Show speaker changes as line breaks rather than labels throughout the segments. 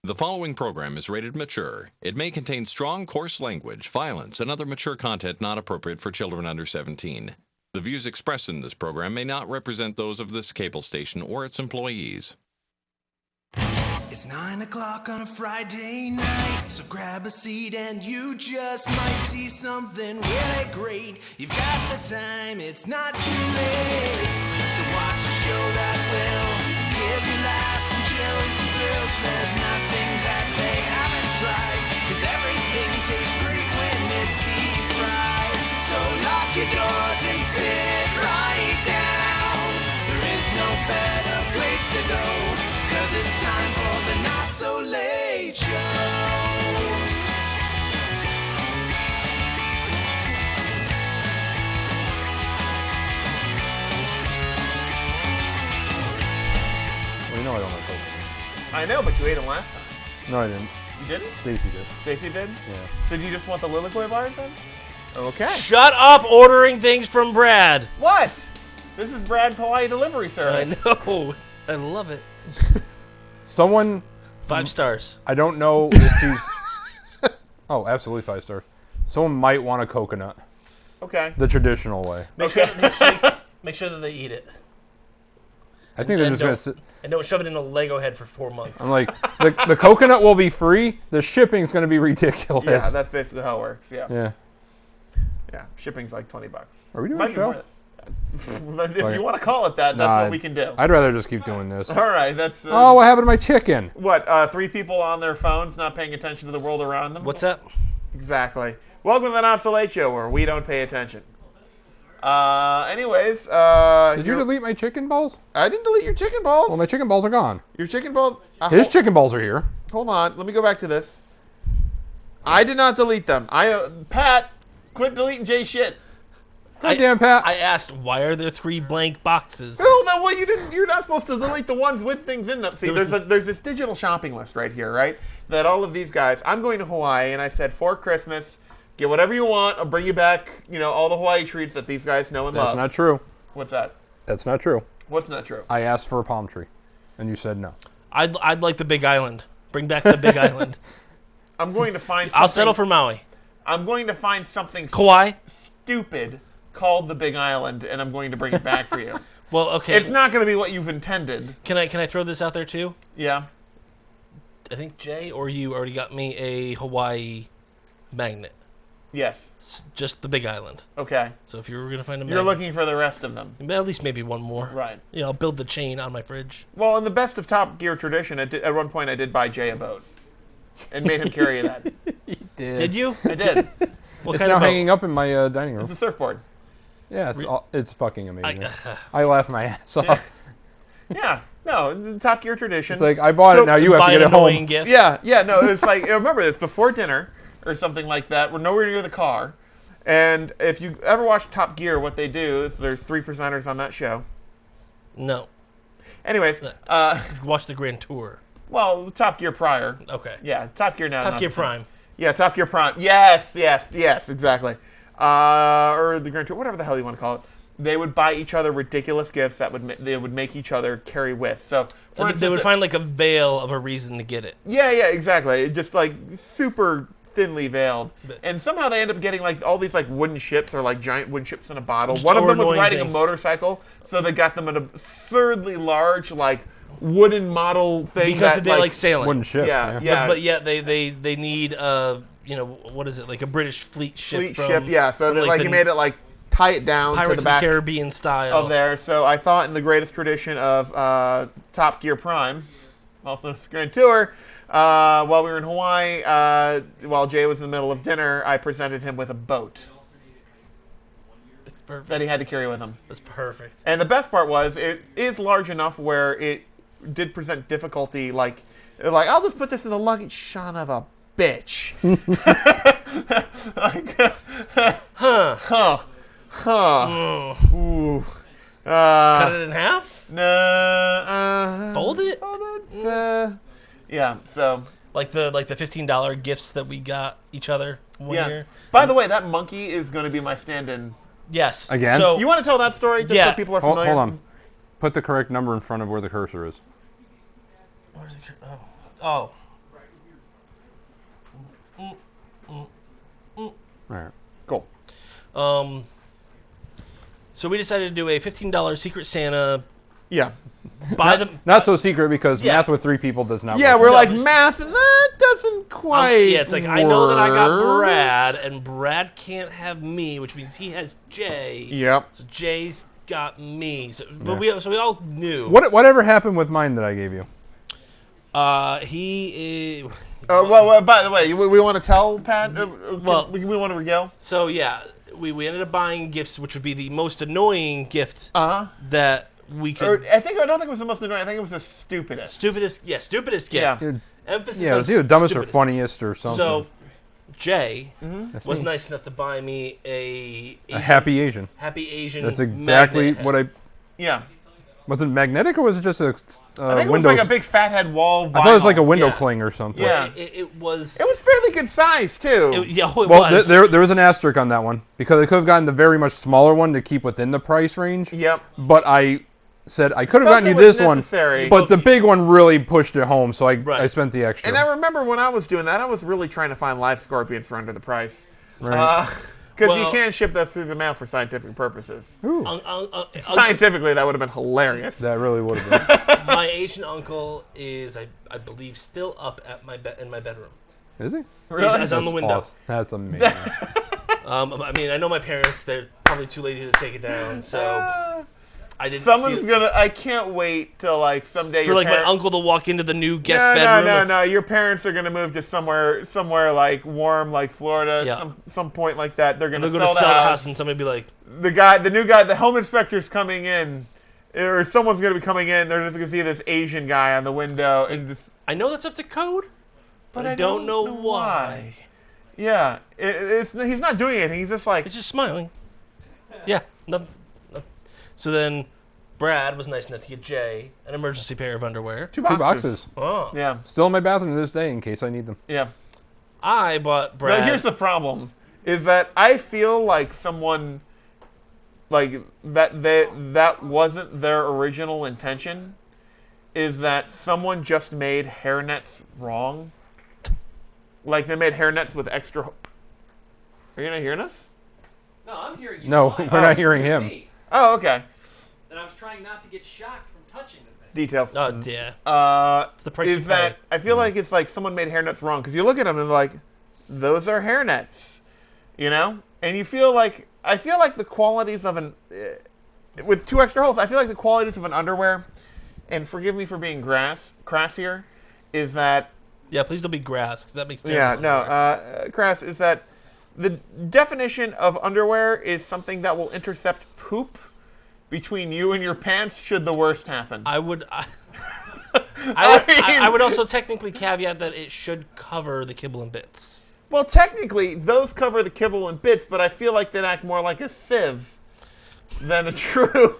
The following program is rated mature. It may contain strong, coarse language, violence, and other mature content not appropriate for children under 17. The views expressed in this program may not represent those of this cable station or its employees.
It's 9 o'clock on a Friday night, so grab a seat and you just might see something really great. You've got the time, it's not too late to watch a show that will give you laughs and chills and thrills. There's nothing that they haven't tried, 'cause everything tastes great when it's deep fried. So lock your doors and sit right down. There is no better place to go, 'cause it's time for the Not So Late Show.
Well, you know I don't like coconut.
I know, but you ate them last time.
No, I didn't.
You didn't?
Stacy did.
Stacy did?
Yeah.
So do you just want the Lilikoi bars then? Okay.
Shut up ordering things from Brad.
What? This is Brad's Hawaii delivery service.
I know. I love it.
Someone,
5 stars.
I don't know if she's... Oh, absolutely 5 stars. Someone might want a coconut.
Okay.
The traditional way.
Make sure that they eat it.
I think they're
And
just going to sit...
And don't shove it in a Lego head for 4 months.
I'm like, the coconut will be free. The shipping's going to be ridiculous.
Yeah, that's basically how it works. Yeah.
Yeah.
Yeah. Shipping's like $20.
Are we doing
Might
a
be more
show?
than- if you want to call it that, that's what we can do.
I'd rather just keep doing this.
All right. That's...
Oh, what happened to my chicken?
What, 3 people on their phones not paying attention to the world around them?
What's that?
Exactly. Welcome to the Not So Late Show, where we don't pay attention. Anyways,
Did you delete my chicken balls?
I didn't delete your chicken balls.
Well, my chicken balls are gone.
Your chicken balls?
His chicken balls are here.
Hold on. Let me go back to this. I did not delete them. Pat, quit deleting Jay's shit.
Goddamn, Pat.
I asked, why are there 3 blank boxes?
No, well, you're not supposed to delete the ones with things in them. See, there's this digital shopping list right here, right? That all of these guys, I'm going to Hawaii, and I said, for Christmas, get whatever you want. I'll bring you back, all the Hawaii treats that these guys know and love.
That's not true.
What's that?
That's not true.
What's not true?
I asked for a palm tree, and you said no.
I'd like the Big Island. Bring back the Big Island.
I'm going to find something.
I'll settle for Maui.
I'm going to find something
Kauai?
stupid called the Big Island, and I'm going to bring it back for you.
Well, okay.
It's not going to be what you've intended.
Can I throw this out there too?
Yeah.
I think Jay or you already got me a Hawaii magnet.
Yes.
It's just the Big Island.
Okay.
So if you were gonna find a magnet,
You're looking for the rest of them.
at least maybe one more.
Right.
I'll build the chain on my fridge.
Well, in the best of Top Gear tradition, at one point I did buy Jay a boat and made him carry that.
Did you?
I did.
What
It's
kind
now
of boat?
hanging up in my dining
It's
room.
a surfboard.
Yeah, it's fucking amazing.
I-
I laugh my ass off.
Yeah. No, the Top Gear tradition.
It's like, I bought it, now you have
Buy
to
an
get it
annoying
home.
gift.
Yeah, no, it's like, remember this, before dinner or something like that, we're nowhere near the car. And if you ever watch Top Gear, what they do is there's 3 presenters on that show.
No.
Anyways,
Watch the Grand Tour.
well, Top Gear prior.
Okay.
Yeah, Top Gear now.
Top
not
Gear
the same.
Prime.
Yeah, Top Gear Prime. Yes, exactly. Or the Grand Tour, whatever the hell you want to call it. They would buy each other ridiculous gifts that they would make each other carry with. So, for
And
instance,
they would find like a veil of a reason to get it.
yeah, exactly. Just like super thinly veiled. And somehow they end up getting like all these like wooden ships or like giant wooden ships in a bottle.
Just
One of them was
annoying
riding
things.
a motorcycle, so they got them an absurdly large like wooden model thing
Because
that,
they like sailing.
Wooden ship.
Yeah.
But yet they need what is it, like a British fleet ship
fleet
from,
ship, yeah. So
from,
that, like
the
he made it like tie it down
Pirates
to
of
the
the
back
Caribbean style.
of there. So I thought in the greatest tradition of Top Gear Prime, also Grand Tour, while we were in Hawaii, while Jay was in the middle of dinner, I presented him with a boat
It's perfect.
that he had to carry with him.
That's perfect.
And the best part was it is large enough where it did present difficulty. Like I'll just put this in the luggage, son of a bitch. Ooh.
Cut it in half?
Fold
it?
Yeah, so
Like the $15 gifts that we got each other one
yeah.
year.
By the way, that monkey is going to be my stand-in.
Yes.
Again?
So
You want to tell that story just
Yeah.
so people are
Hold
familiar?
on. Put the correct number in front of where the cursor is.
Where's the oh.
All right.
Cool.
So we decided to do a $15 Secret Santa.
Yeah.
Buy them.
Not so secret because
Yeah.
math with 3 people does not
Yeah,
work.
we're
No,
like,
just-
math, that doesn't quite
Yeah, it's like I know that I got
work.
Brad, and Brad can't have me, which means he has Jay.
Yep.
So Jay's got me. So,
Yeah.
but we all knew.
Whatever happened with mine that I gave you?
He is.
Well, by the way, we want to tell Pat?
Well-
we want to regale?
So yeah, we ended up buying gifts, which would be the most annoying gift
Uh-huh.
that we could.
Or, I don't think it was the most annoying. I think it was the stupidest.
Stupidest gift.
Yeah.
Emphasis.
Yeah, it
on
was either dumbest or
stupidest.
funniest or something.
So, Jay
Mm-hmm.
was nice enough to buy me a
Happy Asian.
Happy Asian.
That's exactly
magnet
what
head.
Yeah.
Was it magnetic or was it just a
I think it was
window?
like a big fathead wall vinyl.
I thought it was like a window
Yeah.
cling or something.
Yeah.
It was.
It was fairly good size, too.
Yeah, it
Well,
was.
there was an asterisk on that one because I could have gotten the very much smaller one to keep within the price range.
Yep.
But I said I could have gotten you
Something was
this one,
necessary.
but the big one really pushed it home, so I
Right.
spent the extra.
And I remember when I was doing that, I was really trying to find live scorpions for under the price.
Right.
Because
Well-
you can't ship those through the mail for scientific purposes.
Ooh,
Scientifically, that would have been hilarious.
that really would have been.
my Asian uncle is, I believe, still up at in my bedroom.
Is he?
He's on the window.
Awesome. That's amazing.
I mean, I know my parents; they're probably too lazy to take it down, so I didn't.
Someone's
feel,
gonna. I can't wait till like someday.
for
your
like my
parents-
uncle to walk into the new guest
No,
bedroom.
no. Your parents are gonna move to somewhere like warm, like Florida.
Yeah.
Some point like that. They're gonna
They'll go to
sell the house.
and somebody be like,
The new guy, the home inspector's coming in, or someone's gonna be coming in. They're just gonna see this Asian guy on the window, and just.
"I know that's up to code,
But
I don't know why."
Yeah, he's not doing anything. He's just like.
It's just smiling. Yeah. No. So then, Brad was nice enough to get Jay an emergency pair of underwear.
Two
2 boxes.
Oh.
Yeah,
Still in my bathroom to this day in case I need them.
yeah.
I bought Brad.
Now here's the problem: is that I feel like someone, like that wasn't their original intention. Is that someone just made hairnets wrong? Like they made hairnets with extra. Are you not hearing us?
No, I'm hearing you.
No,
fine.
we're not hearing him.
Me.
Oh, okay.
And I was trying not to get shocked from touching the thing.
Details.
Oh, yeah.
It's
the price you
is that
pay.
I feel like it's like someone made hairnets wrong because you look at them and like, those are hairnets, you know, and you feel like I feel like the qualities of an with 2 extra holes. I feel like the qualities of an underwear, and forgive me for being crass here, is that
Yeah, please don't be grass, because that makes
yeah
terrible
no
underwear.
crass is that the definition of underwear is something that will intercept poop between you and your pants should the worst happen.
I would
mean-
I would also technically caveat that it should cover the kibble and bits.
Well, technically, those cover the kibble and bits, but I feel like they'd act more like a sieve than a true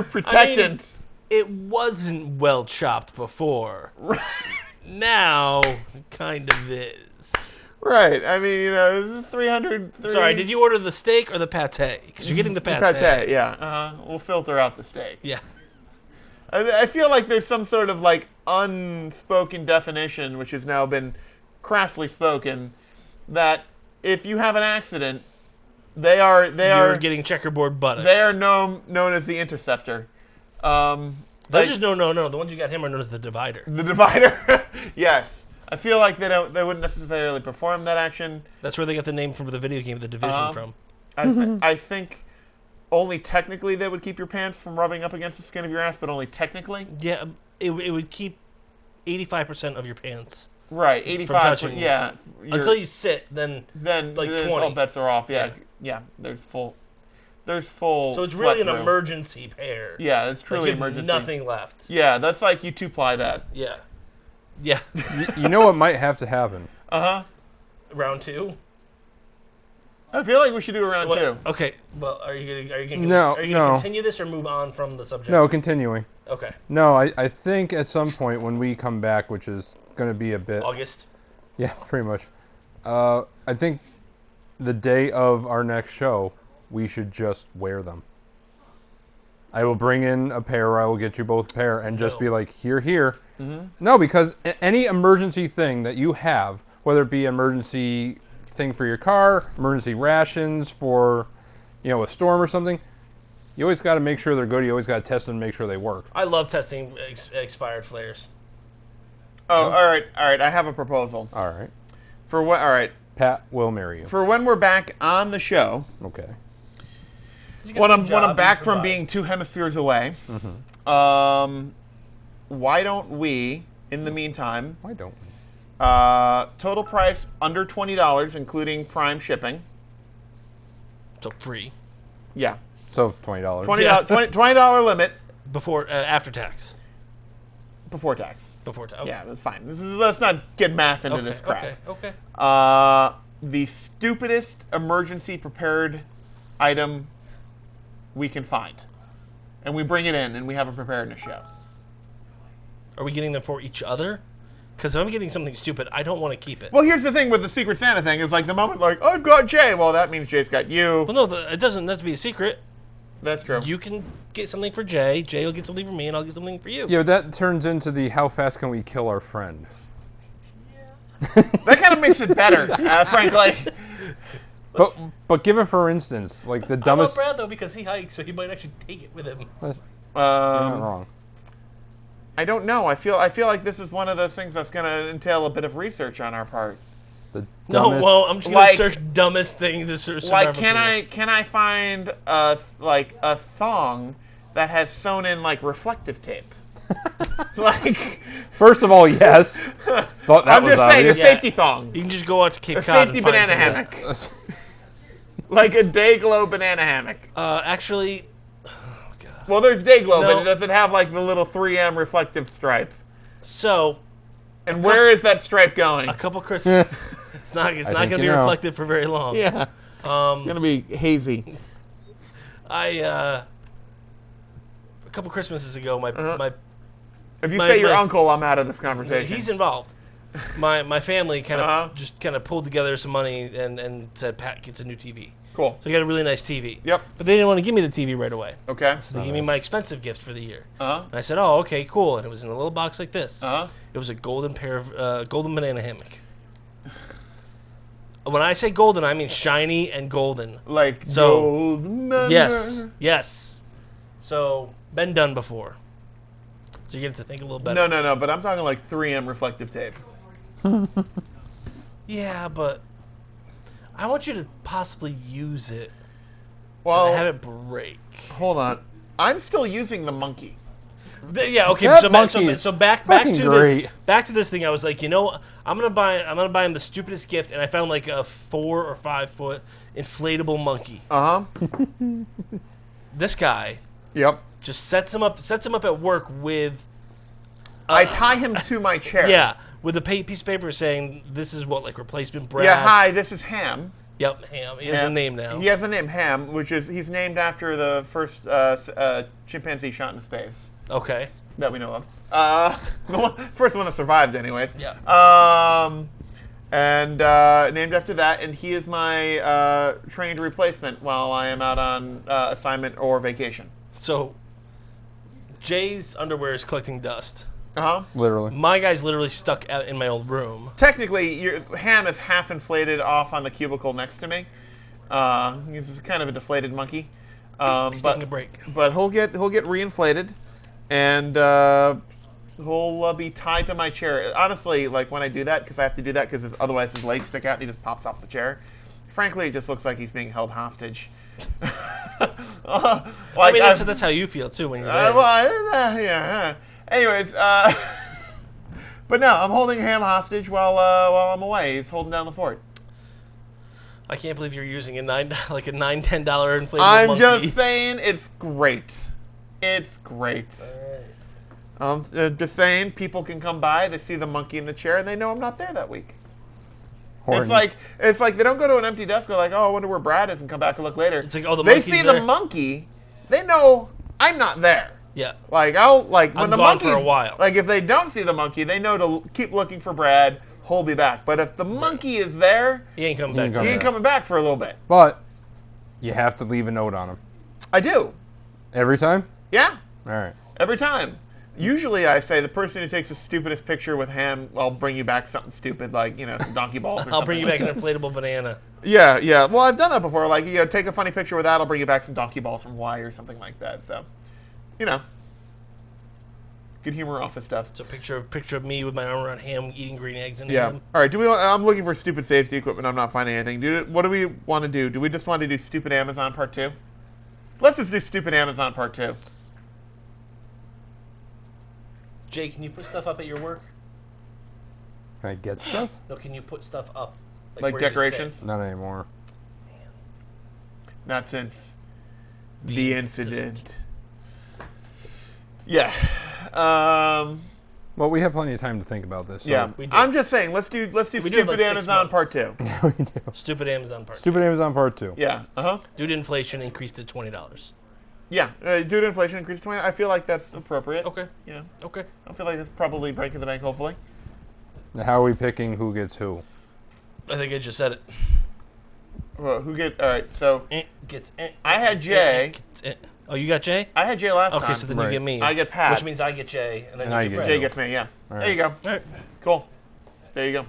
protectant.
It wasn't well chopped before. Now, it kind of is.
Right. I mean, you know, this is 300.
Sorry, did you order the steak or the pate? Because you're getting the pate.
Pate, yeah. We'll filter out the steak.
Yeah.
I feel like there's some sort of like unspoken definition, which has now been crassly spoken, that if you have an accident, they are
You're getting checkerboard buttocks.
they are known as the interceptor.
Those
like-
just no. The ones you got him are known as the divider.
The divider. Yes. I feel like they wouldn't necessarily perform that action.
That's where they got the name from the video game The Division from.
I think only technically they would keep your pants from rubbing up against the skin of your ass, but only technically.
Yeah, it would keep 85% of your pants.
Right, 85.
touching you.
Yeah.
Until you sit, then
then
like
all
20.
bets are off. Yeah.
Yeah.
Yeah. There's full. So
it's really an
sweat room.
emergency pair.
Yeah, it's truly
like you have
emergency.
nothing left.
Yeah, that's like you 2-ply that.
Yeah. Yeah.
You know what might have to happen?
Round 2.
I feel like we should do a round
What-
2.
Okay. Well, are you gonna
No, no.
continue this or move on from the subject?
No, continuing.
Okay.
No, I think at some point when we come back, which is going to be a bit...
August.
Yeah, pretty much. I think the day of our next show, we should just wear them. I will bring in a pair, or I will get you both a pair, and just
No.
be like, here. No, because any emergency thing that you have whether it be emergency thing for your car, emergency rations for, a storm or something. You always got to make sure they're good. You always got to test them and make sure they work.
I love testing expired flares.
Oh, all right. I have a proposal.
All right.
For what? All right.
Pat will marry you.
For when we're back on the show,
Okay.
when I'm back from being 2 hemispheres away, why don't we, in the meantime,
Why don't we?
total price under $20, including Prime shipping.
So free.
Yeah.
So $20.
$20 limit
Before, after tax.
before tax.
Before tax. Okay.
Yeah, that's fine. Let's not get math into this crap.
Okay.
The stupidest emergency prepared item we can find. And we bring it in and we have a preparedness show.
Are we getting them for each other? Because if I'm getting something stupid, I don't want to keep it.
Well, here's the thing with the Secret Santa thing is like the moment I've got Jay. Well, that means Jay's got you.
Well, no, it doesn't have to be a secret.
That's true.
You can get something for Jay. Jay will get something for me, and I'll get something for you.
Yeah, but that turns into the how fast can we kill our friend?
That kind of makes it better, frankly.
But give it for instance, like the
I love
dumbest.
Brad, though, because he hikes, so he might actually take it with him.
You're not wrong.
I don't know. I feel like this is one of those things that's going to entail a bit of research on our part.
The
No,
dumbest.
well, I'm just going to search dumbest thing to search.
Like, can I find a thong that has sewn in reflective tape?
First of all, yes. Thought that
I'm
was
just saying, a
obvious.
safety thong,
You can just go out to Cape
a
Cod
safety
and find
banana
something.
hammock, like a day glow banana hammock.
Actually,
Well, there's day glow,
No.
but it doesn't have the little 3M reflective stripe.
so
And where is that stripe going?
a couple Christmas. It's not
think
going to be
you know.
reflective for very long.
Yeah, it's gonna be hazy.
A couple Christmases ago, my
If you
My-
say your
my-
uncle, I'm out of this conversation.
he's involved. My family kind of
Uh-huh.
pulled together some money and said Pat gets a new TV.
Cool.
So he got a really nice TV.
Yep.
But they didn't want to give me the TV right away.
Okay.
So they gave me my expensive gift for the year.
Uh-huh.
And I said, "Oh, okay, cool." And it was in a little box like this.
Uh-huh.
It was a golden golden banana hammock. When I say golden, I mean shiny and golden.
Like
So-
gold manor.
Yes. So been done before. So you get to think a little better.
No, but I'm talking 3M reflective tape.
Yeah, but I want you to possibly use it
Well,
and have it break.
hold on. I'm still using the monkey.
Yeah, okay.
That
So,
monkey is
back
fucking
to
great.
this. Back to this thing. I was like, I'm gonna buy him the stupidest gift, and I found a 4 or 5 foot inflatable monkey.
Uh-huh.
This guy
Yep.
just sets him up at work with
I tie him to my chair.
with a piece of paper saying this is what replacement Brad.
Yeah, hi, this is Ham.
Yep, Ham. He has a
Ham.
name now.
He has a name, Ham, he's named after the first chimpanzee shot into space
Okay.
that we know of. First one that survived, anyways.
Yeah.
And named after that, and he is my trained replacement while I am out on assignment or vacation.
So Jay's underwear is collecting dust.
Uh-huh.
Literally.
My guy's literally stuck out in my old room.
Technically, your Ham is half inflated off on the cubicle next to me. He's kind of a deflated monkey.
He's taking a break.
But he'll get reinflated, and he'll be tied to my chair. Honestly, when I do that, because I have to do that because otherwise his legs stick out and he just pops off the chair. Frankly, it just looks like he's being held hostage.
I mean, that's how you feel too when you're there.
Yeah. Anyways, but no, I'm holding Ham hostage while I'm away. He's holding down the fort.
I can't believe you're using a $9 $10 inflatable
I'm
monkey.
just saying, it's great. It's great. Just saying, people can come by, they see the monkey in the chair, and they know I'm not there that week.
Horny.
It's like they don't go to an empty desk, go oh, I wonder where Brad is, and come back and look later.
It's like, oh, the
they
monkey's
see
there.
the monkey, they know I'm not there.
Yeah.
When
I'm
the
gone
monkey's
for a while.
if they don't see the monkey, they know to keep looking for Brad. He'll be back. But if the monkey is there,
He ain't coming
He ain't
back.
he
coming
ain't coming back for a little bit.
But you have to leave a note on him.
I do.
Every time?
Yeah.
All right.
Every time. Usually I say the person who takes the stupidest picture with ham, I'll bring you back something stupid like, some donkey balls or something.
I'll bring you back an inflatable banana.
Yeah, yeah. Well, I've done that before. Like, take a funny picture with that, I'll bring you back some donkey balls from Hawaii or something like that. So, good humor office stuff.
It's a picture of me with my arm around ham eating green eggs and
Yeah.
ham.
All right. I'm looking for stupid safety equipment. I'm not finding anything. What do we want to do? Do we just want to do stupid Amazon part 2? Let's just do stupid Amazon part 2.
Jay, can you put stuff up at your work?
Can I get stuff?
No, can you put stuff up?
Like
where you
decorations?
sit?
Not anymore.
Not since the incident. Yeah.
Well, we have plenty of time to think about this. So
Yeah.
We do.
I'm just saying, let's do
We do have
stupid
like 6
Amazon
months.
part 2.
we do.
Stupid Amazon part.
Stupid Amazon part 2.
Yeah. Uh-huh.
Due to inflation, increased to $20.
Yeah. Due to inflation increase 20. I feel like that's appropriate.
Okay.
Yeah.
Okay.
I feel like that's probably breaking the bank, hopefully.
Now, how are we picking who gets who?
I think I just said it.
Well, all right, so
Gets
I had Jay.
Oh, you got Jay?
I had Jay last time.
Okay, so then
Right.
you get me.
I get Pat.
Which means I get Jay, and then
And I
you
get
get
Jay
Brad.
gets me, yeah.
All
There you go.
All right.
Cool. There you go.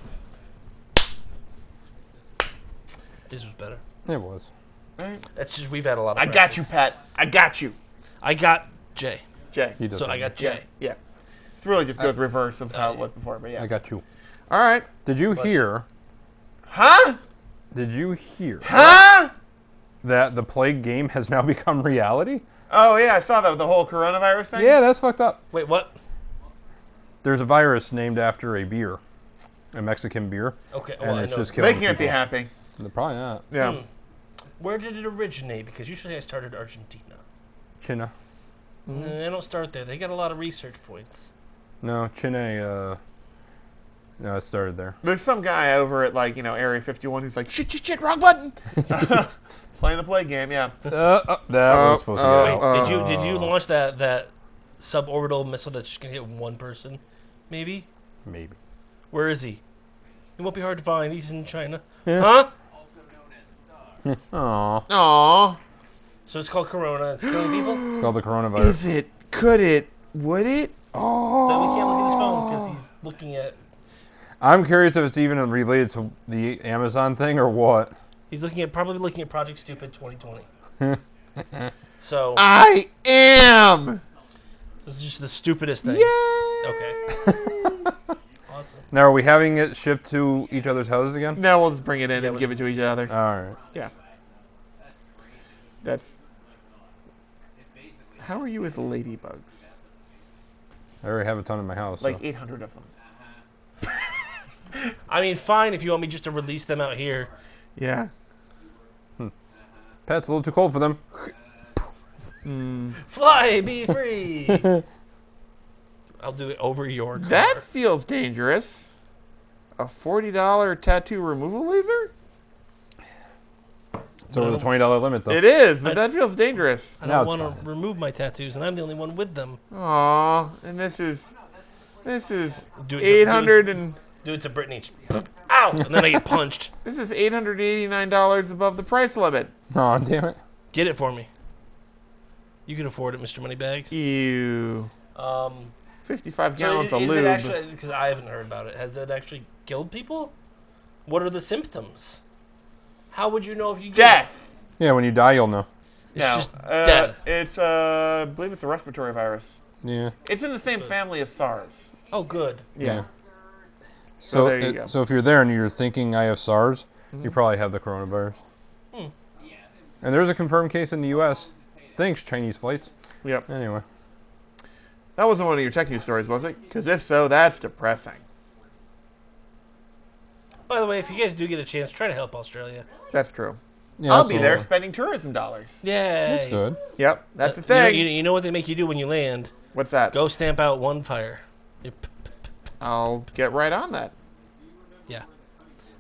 This was better.
It was.
That's just, we've had a lot of
I got you,
practice.
Pat. I got you.
I got Jay.
Jay.
He does.
So I got
Yeah.
Jay.
Yeah. It's really just goes reverse of how it was before, but yeah.
I got you.
All right.
Did you hear?
Huh?
Did you hear
Huh?
that the plague game has now become reality?
Oh, yeah, I saw that with the whole coronavirus thing.
Yeah, that's fucked up.
Wait, what?
There's a virus named after a beer, a Mexican beer,
Okay,
and
well,
it's
I know.
just killing
They can't be
people.
happy.
Probably not.
Yeah.
Where did it originate? Because usually I started Argentina.
China.
They don't start there. They got a lot of research points.
No, China. No, it started there.
There's some guy over at, Area 51 who's like, shit, wrong button. Playing the plague game, yeah.
That was supposed to get out.
Wait, did you launch that suborbital missile that's just gonna hit one person? Maybe.
Maybe.
Where is he? He won't be hard to find. He's in China.
Yeah.
Huh?
Also known as SARS.
Aw.
Aww.
So it's called Corona. It's killing people.
It's called the coronavirus.
Is it? Could it? Would it?
Then we can't look at his phone because
Oh.
he's looking at.
I'm curious if it's even related to the Amazon thing or what.
He's probably looking at Project Stupid 2020. So
I am.
this is just the stupidest thing.
Yay.
Okay. Awesome.
Now, are we having it shipped to each other's houses again?
Now we'll just bring it in and give it to each other.
All right.
Yeah. That's. How are you with ladybugs?
I already have a ton in my house.
Like
so.
800 of them.
I mean, fine if you want me just to release them out here.
Yeah.
Pat's a little too cold for them.
Fly, be free. I'll do it over your car.
That feels dangerous. A $40 tattoo removal laser?
It's over the $20 limit, though.
It is, but that feels dangerous.
I
Now
don't
it's
want to remove my tattoos, and I'm the only one with them.
Aw, and this is
Do it
800 and
Do it to Brittany. Ow! And then I get punched.
this is $889 above the price limit.
Aw, damn it.
Get it for me. You can afford it, Mr. Moneybags.
Ew. 55
So
gallons of
is
lube.
it actually, because I haven't heard about it, has it actually killed people? What are the symptoms? How would you know if you get
Death.
Yeah, when you die, you'll know.
It's
No,
just dead.
It's I believe it's a respiratory virus.
Yeah.
It's in the same family as SARS.
Oh, good.
Yeah.
So,
there you go.
so if you're there and you're thinking I have SARS, you probably have the coronavirus. And there's a confirmed case in the U.S. Thanks, Chinese flights.
Yep.
Anyway.
That wasn't one of your tech news stories, was it? Because if so, that's depressing.
By the way, if you guys do get a chance, try to help Australia.
That's true.
Yeah,
I'll be there
absolutely.
spending tourism dollars.
Yay.
That's good.
Yep, that's the
You know-
thing.
You know what they make you do when you land?
What's that?
Go stamp out one fire. Yep.
I'll get right on that.
Yeah.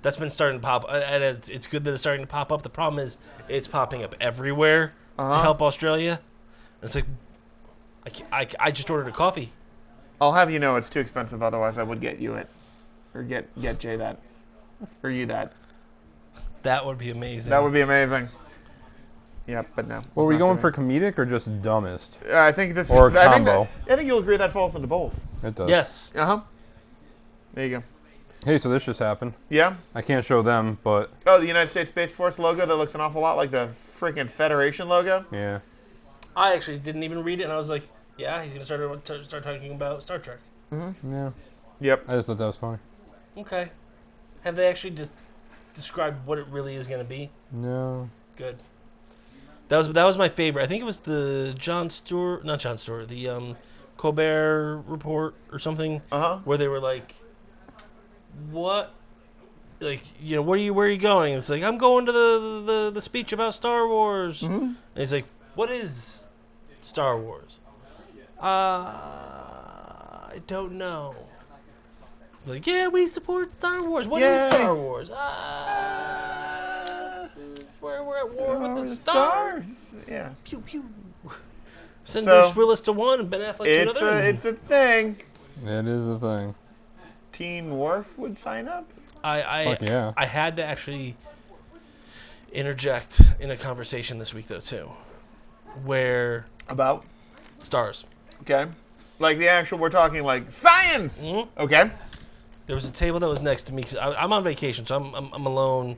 That's been starting to pop, and it's good that it's starting to pop up. The problem is it's popping up everywhere to help Australia. It's like, I just ordered a coffee.
I'll have you know it's too expensive. Otherwise, I would get you it, or get Jay that, or you that.
That would be amazing.
That would be amazing. Yep, but no.
Well, are we
it's not
going
to
for comedic or just dumbest?
me. I think this
Or
is...
a combo.
I think you'll agree that falls into both.
It does.
Yes.
Uh-huh. There you go.
Hey, so this just happened.
Yeah?
I can't show them, but
Oh, the United States Space Force logo that looks an awful lot like the freaking Federation logo?
yeah.
I actually didn't even read it, and I was like, yeah, he's going to start talking about Star Trek.
Yeah.
Yep.
I just thought that was funny.
Okay. Have they actually described what it really is going to be?
No.
Good. That was my favorite. I think it was the the Colbert Report or something,
Uh-huh.
where they were like, "What? Like, you know, where are you going?" It's like, "I'm going to the speech about Star Wars."
Mm-hmm.
And he's like, "What is Star Wars?" I don't know. Like, yeah, we support Star Wars. What is
Yay.
Star Wars? We're at war with the stars.
Yeah.
Pew pew. Send
So,
Bruce Willis to one and Ben Affleck to another.
It's a thing.
It is a thing.
Teen Wolf would sign up?
Fuck yeah.
I had to actually interject in a conversation this week though too, where
About?
stars.
Okay. Like the actual, we're talking like science!
Mhm.
Okay.
There was a table that was next to me. 'Cause I'm on vacation, so I'm alone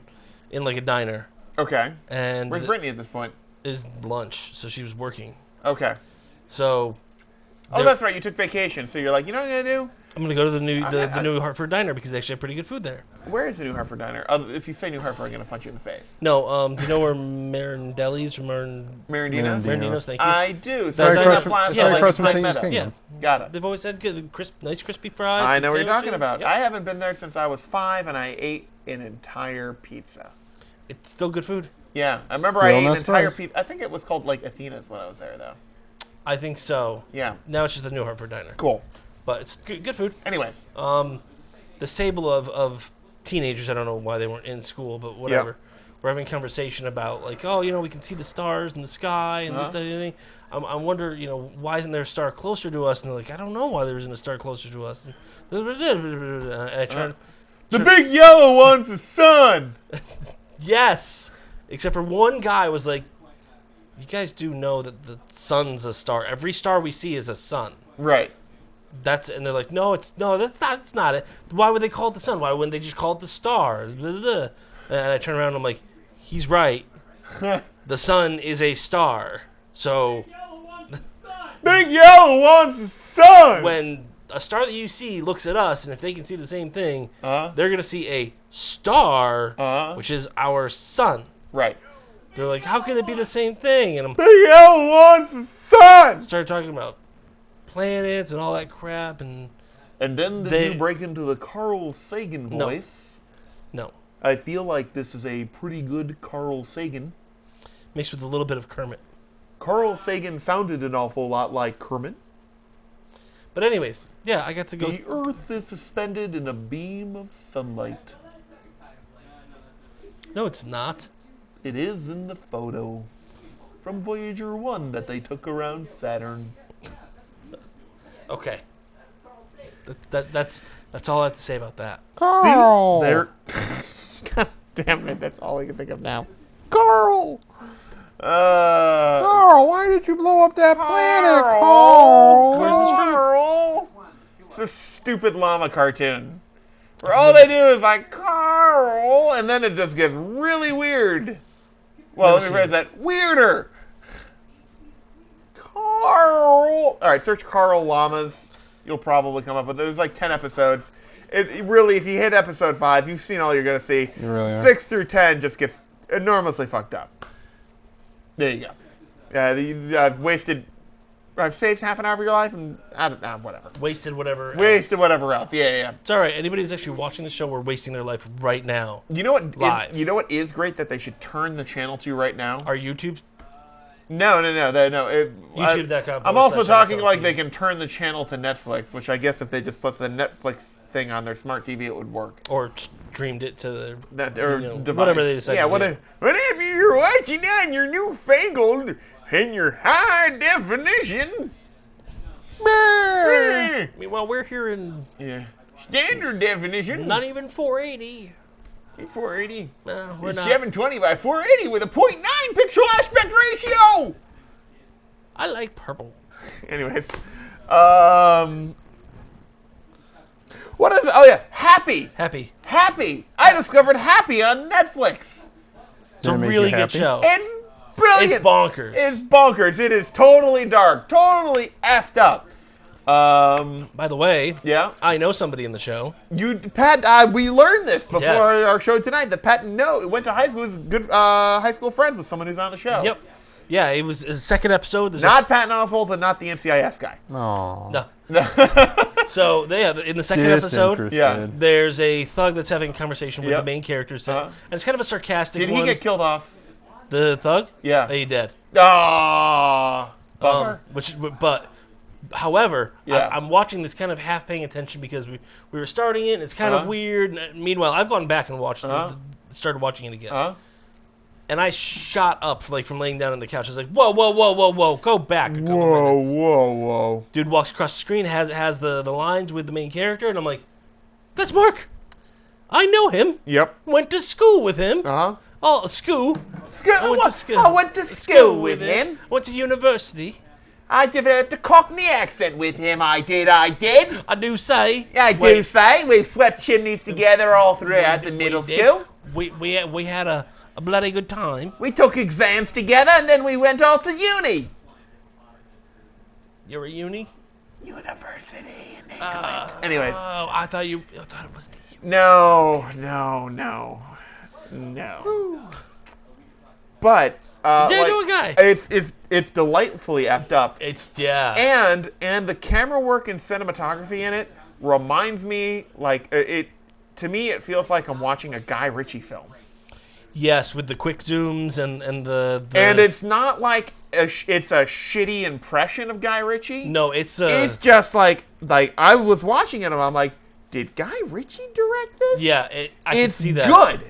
in like a diner,
Okay.
and
Where's Brittany at this point?
is lunch, so she was working.
Okay.
So
Oh, that's right. You took vacation, so you're like, you know what I'm gonna do?
I'm gonna go to the new
I-
New Hartford diner because they actually have pretty good food there.
Where is the New Hartford Diner? If you say New Hartford, I'm gonna punch you in the face.
No, do you know where Marindelli's or
Marindino's?
Marindino's? Thank you.
I do.
Right
So it's in
across
that
from-
plaza,
yeah,
right
like
across from
Pike
Satan's
Meadow.
Kingdom.
Got it.
They've always had good, nice crispy fries.
I
and
know what you're talking
sandwiches.
about.
Yep.
I haven't been there since I was 5, and I ate an entire pizza.
It's still good food.
Yeah, I remember
Still
I ate an
not
entire
surprised.
pizza. I think it was called like Athena's when I was there, though.
I think so.
Yeah.
Now it's just the New Hartford diner,
Cool.
but it's good food.
Anyways.
This table of teenagers, I don't know why they weren't in school, but whatever. We're having a conversation about like, oh, you know, we can see the stars in the sky and this, that, and anything. I wonder, you know, why isn't there a star closer to us? And they're like, I don't know why there isn't a star closer to us. And I turned,
The big yellow one's the sun!
yes, except for one guy was like, you guys do know that the sun's a star. Every star we see is a sun.
Right.
And they're like, that's not it. Why would they call it the sun? Why wouldn't they just call it the star? Blah, blah, blah. And I turn around and I'm like, he's right. The sun is a star. So
Yellow one's the sun.
Big yellow one's the sun!
when a star that you see looks at us, and if they can see the same thing,
Uh-huh.
they're gonna see a star,
Uh-huh.
which is our sun.
Right.
They're like, how can it be the same thing? And I'm
Big yellow one's the sun!
started talking about planets and all that crap, and
And then did
They-
you break into the Carl Sagan
No.
voice?
no,
I feel like this is a pretty good Carl Sagan.
mixed with a little bit of Kermit.
Carl Sagan sounded an awful lot like Kermit.
But anyways, yeah, I got to go.
The Earth is suspended in a beam of sunlight.
No, it's not.
It is in the photo from Voyager 1 that they took around Saturn.
Okay. That's all I have to say about that.
Carl!
See? There. God damn it, that's all I can think of now. Carl!
Carl, why did you blow up that planet,
Carl!
Carl?
Carl! It's a stupid llama cartoon. Where all they do is like, Carl! And then it just gets really weird. Well, let me
Never
phrase that. Weirder! Carl! Alright, search Carl Llamas. You'll probably come up with it. There's like 10 episodes. It really, if you hit episode 5, you've seen all you're going to see.
You really are.
6 through 10 just gets enormously fucked up. There you go. I've saved half an hour of your life and I don't know, whatever.
Wasted whatever.
Wasted
else.
whatever else. Yeah.
It's all right. Anybody who's actually watching the show, we're wasting their life right now.
You know what?
Live.
You know what is great that they should turn the channel to right now?
Our YouTube.
No.
YouTube.com.
I'm also talking
/MSLTV.
like they can turn the channel to Netflix, which I guess if they just put the Netflix thing on their smart TV, it would work.
Or streamed it to their
That or
you know,
device.
whatever they decide.
Yeah,
to do.
whatever you're watching on your newfangled and your high definition.
Meanwhile, we're here in
Yeah. Standard definition.
not even 480.
480.
We're not.
720 by 480 with a 0.9 pixel aspect ratio.
I like purple.
Anyways, what is it? Oh yeah, Happy.
Happy.
I discovered Happy on Netflix.
It's a
Did it make
really
you
good
happy?
show.
It's brilliant.
It's bonkers.
It's bonkers. It is totally dark, totally effed up.
By the way,
Yeah.
I know somebody in the show.
Pat, we learned this before
Yes.
our show tonight. That Pat went to high school. Was good high school friends with someone who's on the show.
Yep. Yeah, it was his second episode. There's
Not Patton Oswalt and not the NCIS guy.
Oh.
No. So in the second episode,
Yeah.
there's a thug that's having a conversation with
Yep.
the main characters,
Uh-huh.
and it's kind of a sarcastic
Did
one.
he get killed off?
The thug?
Yeah.
He did.
Ah, bummer.
However,
Yeah.
I'm watching this kind of half paying attention because we were starting it, and it's kind of
Uh-huh.
weird. Meanwhile, I've gone back and watched
Uh-huh.
started watching it again.
Huh?
And I shot up from laying down on the couch. I was like, whoa, go back a couple minutes.
Whoa.
Dude walks across the screen, has the lines with the main character, and I'm like, that's Mark. I know him.
Yep.
Went to school with him.
Uh-huh.
Oh, school.
I went to school with him.
Went to university.
I developed a Cockney accent with him. I did.
I do say.
I do say we swept chimneys together all throughout the middle
did.
school.
We had a bloody good time.
We took exams together and then we went all to uni.
You're a uni?
University in England. Anyways.
Oh, I thought it was the
No. But
do a guy.
It's delightfully effed up.
It's
And the camera work and cinematography in it reminds me to me it feels like I'm watching a Guy Ritchie film.
Yes, with the quick zooms and the
And it's not like it's a shitty impression of Guy Ritchie.
no, it's
It's just like I was watching it and I'm like, did Guy Ritchie direct this?
yeah, I can
It's
see that.
good.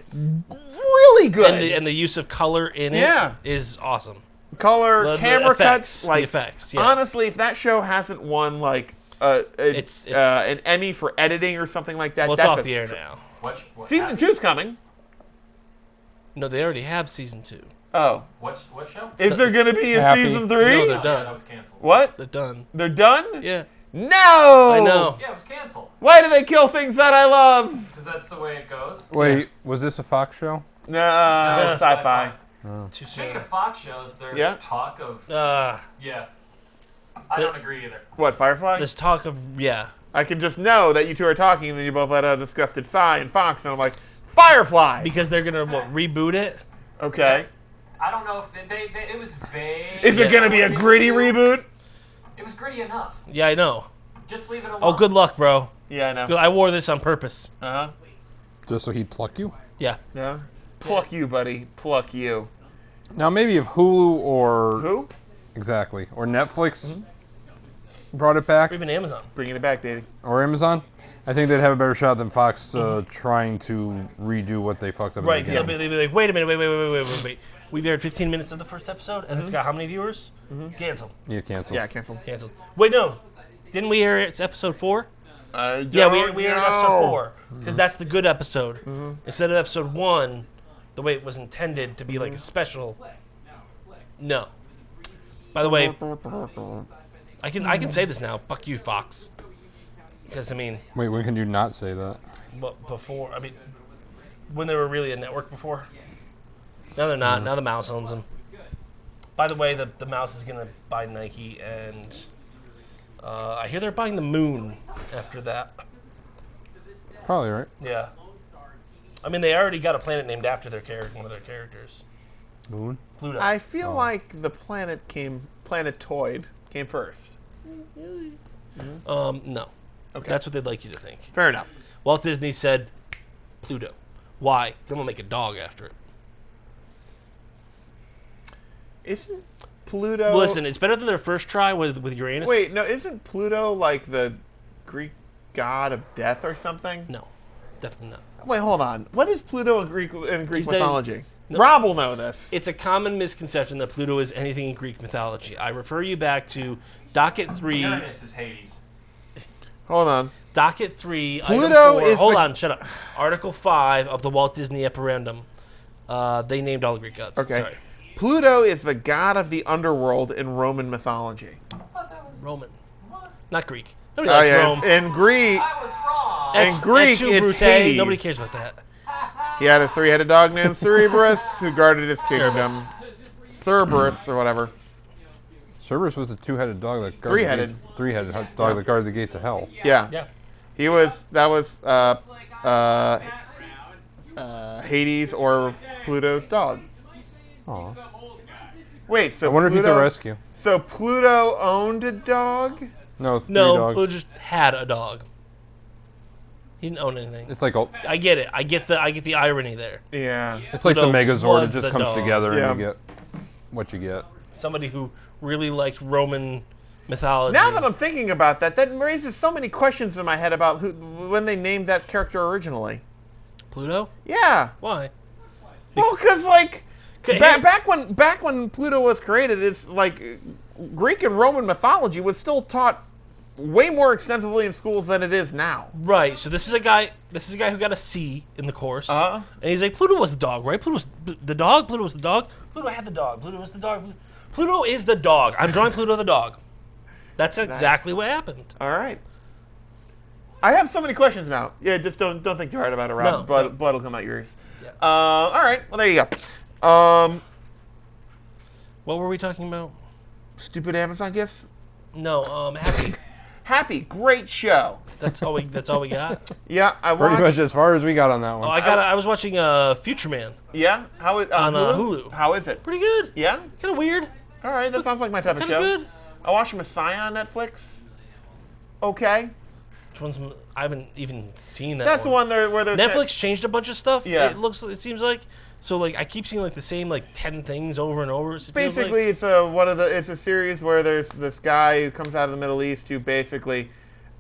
Really good.
And the use of color in
Yeah.
it is awesome.
Color,
The
camera
effects,
cuts,
the effects, yeah.
Honestly, if that show hasn't won
It's-
an Emmy for editing or something like that,
Well, it's
that's
off the air now.
What
Season 2's coming.
No, they already have season 2.
Oh,
what show?
is there going to be a
Happy.
season 3?
No, they're
Yeah,
done.
that was canceled.
What?
They're done.
They're done?
Yeah,
No.
I know.
Yeah, it was canceled.
Why do they kill things that I love?
Because that's the way it goes.
Wait, was this a Fox show?
No,
Yeah,
sci-fi.
Too
Speaking
soon.
of Fox shows, there's
Yeah?
talk of... yeah. I
The-
don't agree either.
What, Firefly?
There's talk of
I can just know that you two are talking and you both let out a disgusted sigh and Fox, and I'm like, Firefly!
because they're gonna reboot it.
Okay.
I don't know if it was vague.
Is it going to be a
What they
gritty
would do.
reboot?
It was gritty enough.
Yeah, I know.
Just leave it alone.
Oh, good luck, bro.
Yeah, I know.
I wore this on purpose.
Uh-huh.
Just so he'd pluck you?
Yeah.
Yeah. Pluck you, buddy. Pluck you.
Now, maybe if Hulu or...
Who?
Exactly. Or Netflix brought it back,
Or even Amazon.
Bringing it back, baby.
or Amazon, I think they'd have a better shot than Fox trying to redo what they fucked up
Right,
at the
because
beginning.
they'll be like, wait a minute, wait. We've aired 15 minutes of the first episode, and it's got how many viewers? Cancel.
Yeah, cancel.
Yeah, cancel.
Canceled. Wait, no. Didn't we air it's episode 4?
Yeah,
Yeah, we aired episode 4. Because that's the good episode. Instead of episode 1, the way it was intended to be like a special. No. By the way, I can say this now. Fuck you, Fox. Because, I mean,
Wait, when can you not say that?
before, when they were really a network before. Now they're not. Now the mouse owns them. By the way, the mouse is going to buy Nike, and I hear they're buying the moon after that.
Probably, right?
Yeah. I mean, they already got a planet named after one of their characters.
Moon?
Pluto.
I feel like the planetoid came first.
No.
Okay.
That's what they'd like you to think.
Fair enough.
Walt Disney said Pluto. Why? Then we'll make a dog after it.
Isn't Pluto...
Well, listen, it's better than their first try with Uranus.
Wait, no, isn't Pluto like the Greek god of death or something?
No. Definitely not.
Wait, hold on. What is Pluto in Greek
He's
mythology?
No.
Rob will know this.
It's a common misconception that Pluto is anything in Greek mythology. I refer you back to Docket 3.
Uranus is Hades.
Hold on.
Docket 3,
Pluto
Item 4.
is
Hold
the-
on, shut up. Article 5 of the Walt Disney Epigrandum. They named all the Greek gods.
Okay.
Sorry.
Pluto is the god of the underworld in Roman mythology.
I thought that was
Roman.
What?
Not Greek. Nobody likes Rome.
In Greek,
I was wrong.
in Greek,
Exu
it's
Brute.
Hades.
Nobody cares about that.
he had a three-headed dog named Cerberus who guarded his kingdom. Cerberus or whatever.
Cerberus was a two-headed dog that guarded
Three-headed.
The gates, three-headed dog that guarded the gates of hell.
Yeah.
Yeah.
He was. That was Hades or Pluto's dog.
Aw.
Wait, so
I wonder if he's
Pluto,
a rescue.
So Pluto owned a dog?
No, three
No,
dogs.
Pluto just had a dog. He didn't own anything.
It's like
I get it. I get the irony there.
Yeah.
it's like the
Pluto
Megazord. It
was
just
the
comes
dog.
together
Yeah.
and you get what you get.
Somebody who really liked Roman mythology.
Now that I'm thinking about that, that raises so many questions in my head about when they named that character originally.
Pluto?
Yeah.
Why?
Well, because like
Okay,
back when Pluto was created, it's like Greek and Roman mythology was still taught way more extensively in schools than it is now.
Right. So this is a guy who got a C in the course.
Uh-huh.
And he's like, Pluto was the dog, right? Pluto was the dog. Pluto was the dog. Pluto had the dog. Pluto was the dog. Pluto is the dog. I'm drawing Pluto the dog. That's exactly what happened.
All right. I have so many questions now. Yeah, just don't think too hard about it, Rob.
No.
Blood will come out your ears.
Yeah.
All right. Well, there you go.
What were we talking about?
Stupid Amazon gifts.
No, Happy.
Happy, great show.
That's all we got.
Yeah, I
Pretty
watched.
much as far as we got on that one.
Oh, I was watching Future Man.
Yeah, how is
On, Hulu.
How is it?
Pretty good.
Yeah.
Kind of weird.
All right, that sounds like my type of
Kind
show.
of good.
I watched Messiah on Netflix. Okay,
Which one's? I haven't even seen that.
that's the one there where there's
Netflix changed a bunch of stuff.
Yeah.
It seems like. So like I keep seeing like the same like 10 things over and over. It feels
Basically,
like.
it's a series where there's this guy who comes out of the Middle East who basically,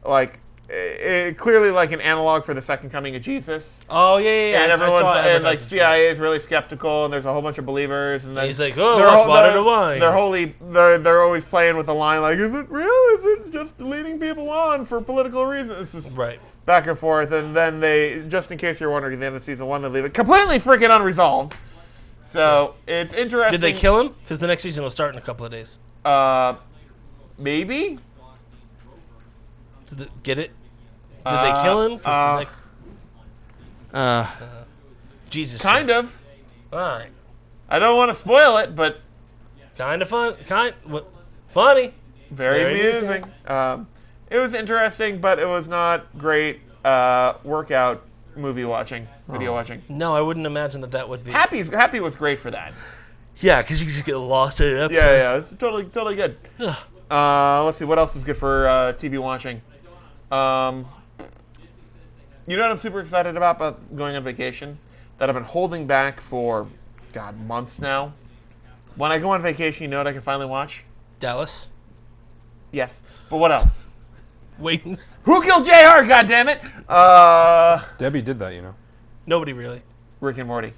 like, clearly like an analog for the second coming of Jesus.
Oh yeah.
And
I
everyone's
saw
and like
advertisements.
CIA is really skeptical, and there's a whole bunch of believers, and then
He's like, oh,
they're
let's
all-
water
they're-
the wine.
They're always playing with the line like, is it real? Is it just leading people on for political reasons? It's just
Right.
back and forth, and then they, just in case you're wondering, at the end of season 1, they leave it completely freaking unresolved. So it's interesting.
Did they kill him? Because the next season will start in a couple of days.
Maybe.
Get it? Did they kill him? 'Cause the next- Jesus.
Kind of.
All right.
I don't want to spoil it, but
Kind of fun. Funny.
very
Very
amusing. It was interesting, but it was not great workout movie watching, video watching.
No, I wouldn't imagine that would be.
Happy was great for that.
Yeah, because you could just get lost in an episode.
Yeah, it's totally good. Let's see, what else is good for TV watching? You know what I'm super excited about going on vacation? That I've been holding back for, months now. When I go on vacation, you know what I can finally watch?
Dallas.
Yes. But what else?
Wayne's.
Who killed JR, goddammit?
Debbie did that, you know.
Nobody really.
Rick and Morty.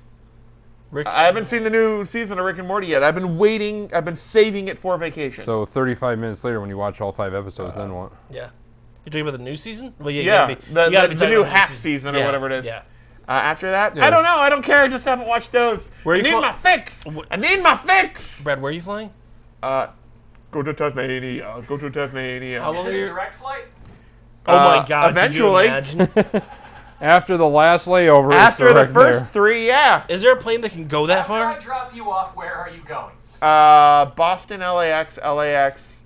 Rick.
I haven't seen the new season of Rick and Morty yet. I've been saving it for vacation.
So 35 minutes later, when you watch all 5 episodes, then what?
Yeah. You're talking about the new season? Well, yeah.
Yeah,
you gotta be
the
talking
new
about
half
new
season
Yeah,
or whatever it is.
Yeah.
After that,
Yeah.
I don't know. I don't care. I just haven't watched those.
Where
I
you
need
flo-
my fix. I need my fix.
Brad, where are you flying?
Go to Tasmania. Go to Tasmania.
How
Is
long
it
are
a
you?
direct flight?
Oh my God!
eventually.
Could you imagine?
After the last layover,
After
it's
the
direct
first
there.
3, yeah.
Is there a plane that can go that
After I
far?
drop you off, where are you going?
Boston, LAX,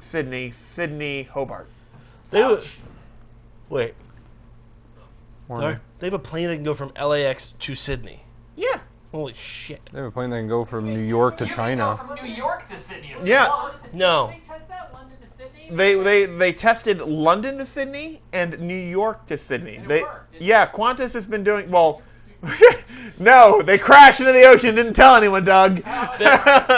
Sydney, Hobart.
They have,
Wait.
sorry? They have a plane that can go from LAX to Sydney.
Yeah.
Holy shit!
They have a plane that can go from New York to
You can
China.
go from New York to Sydney if
Yeah.
you want.
No.
They test that London to Sydney?
They tested London to Sydney and New York to Sydney.
it
They
worked, didn't
yeah, Qantas has been doing well. No, they crashed into the ocean. Didn't tell anyone, Doug.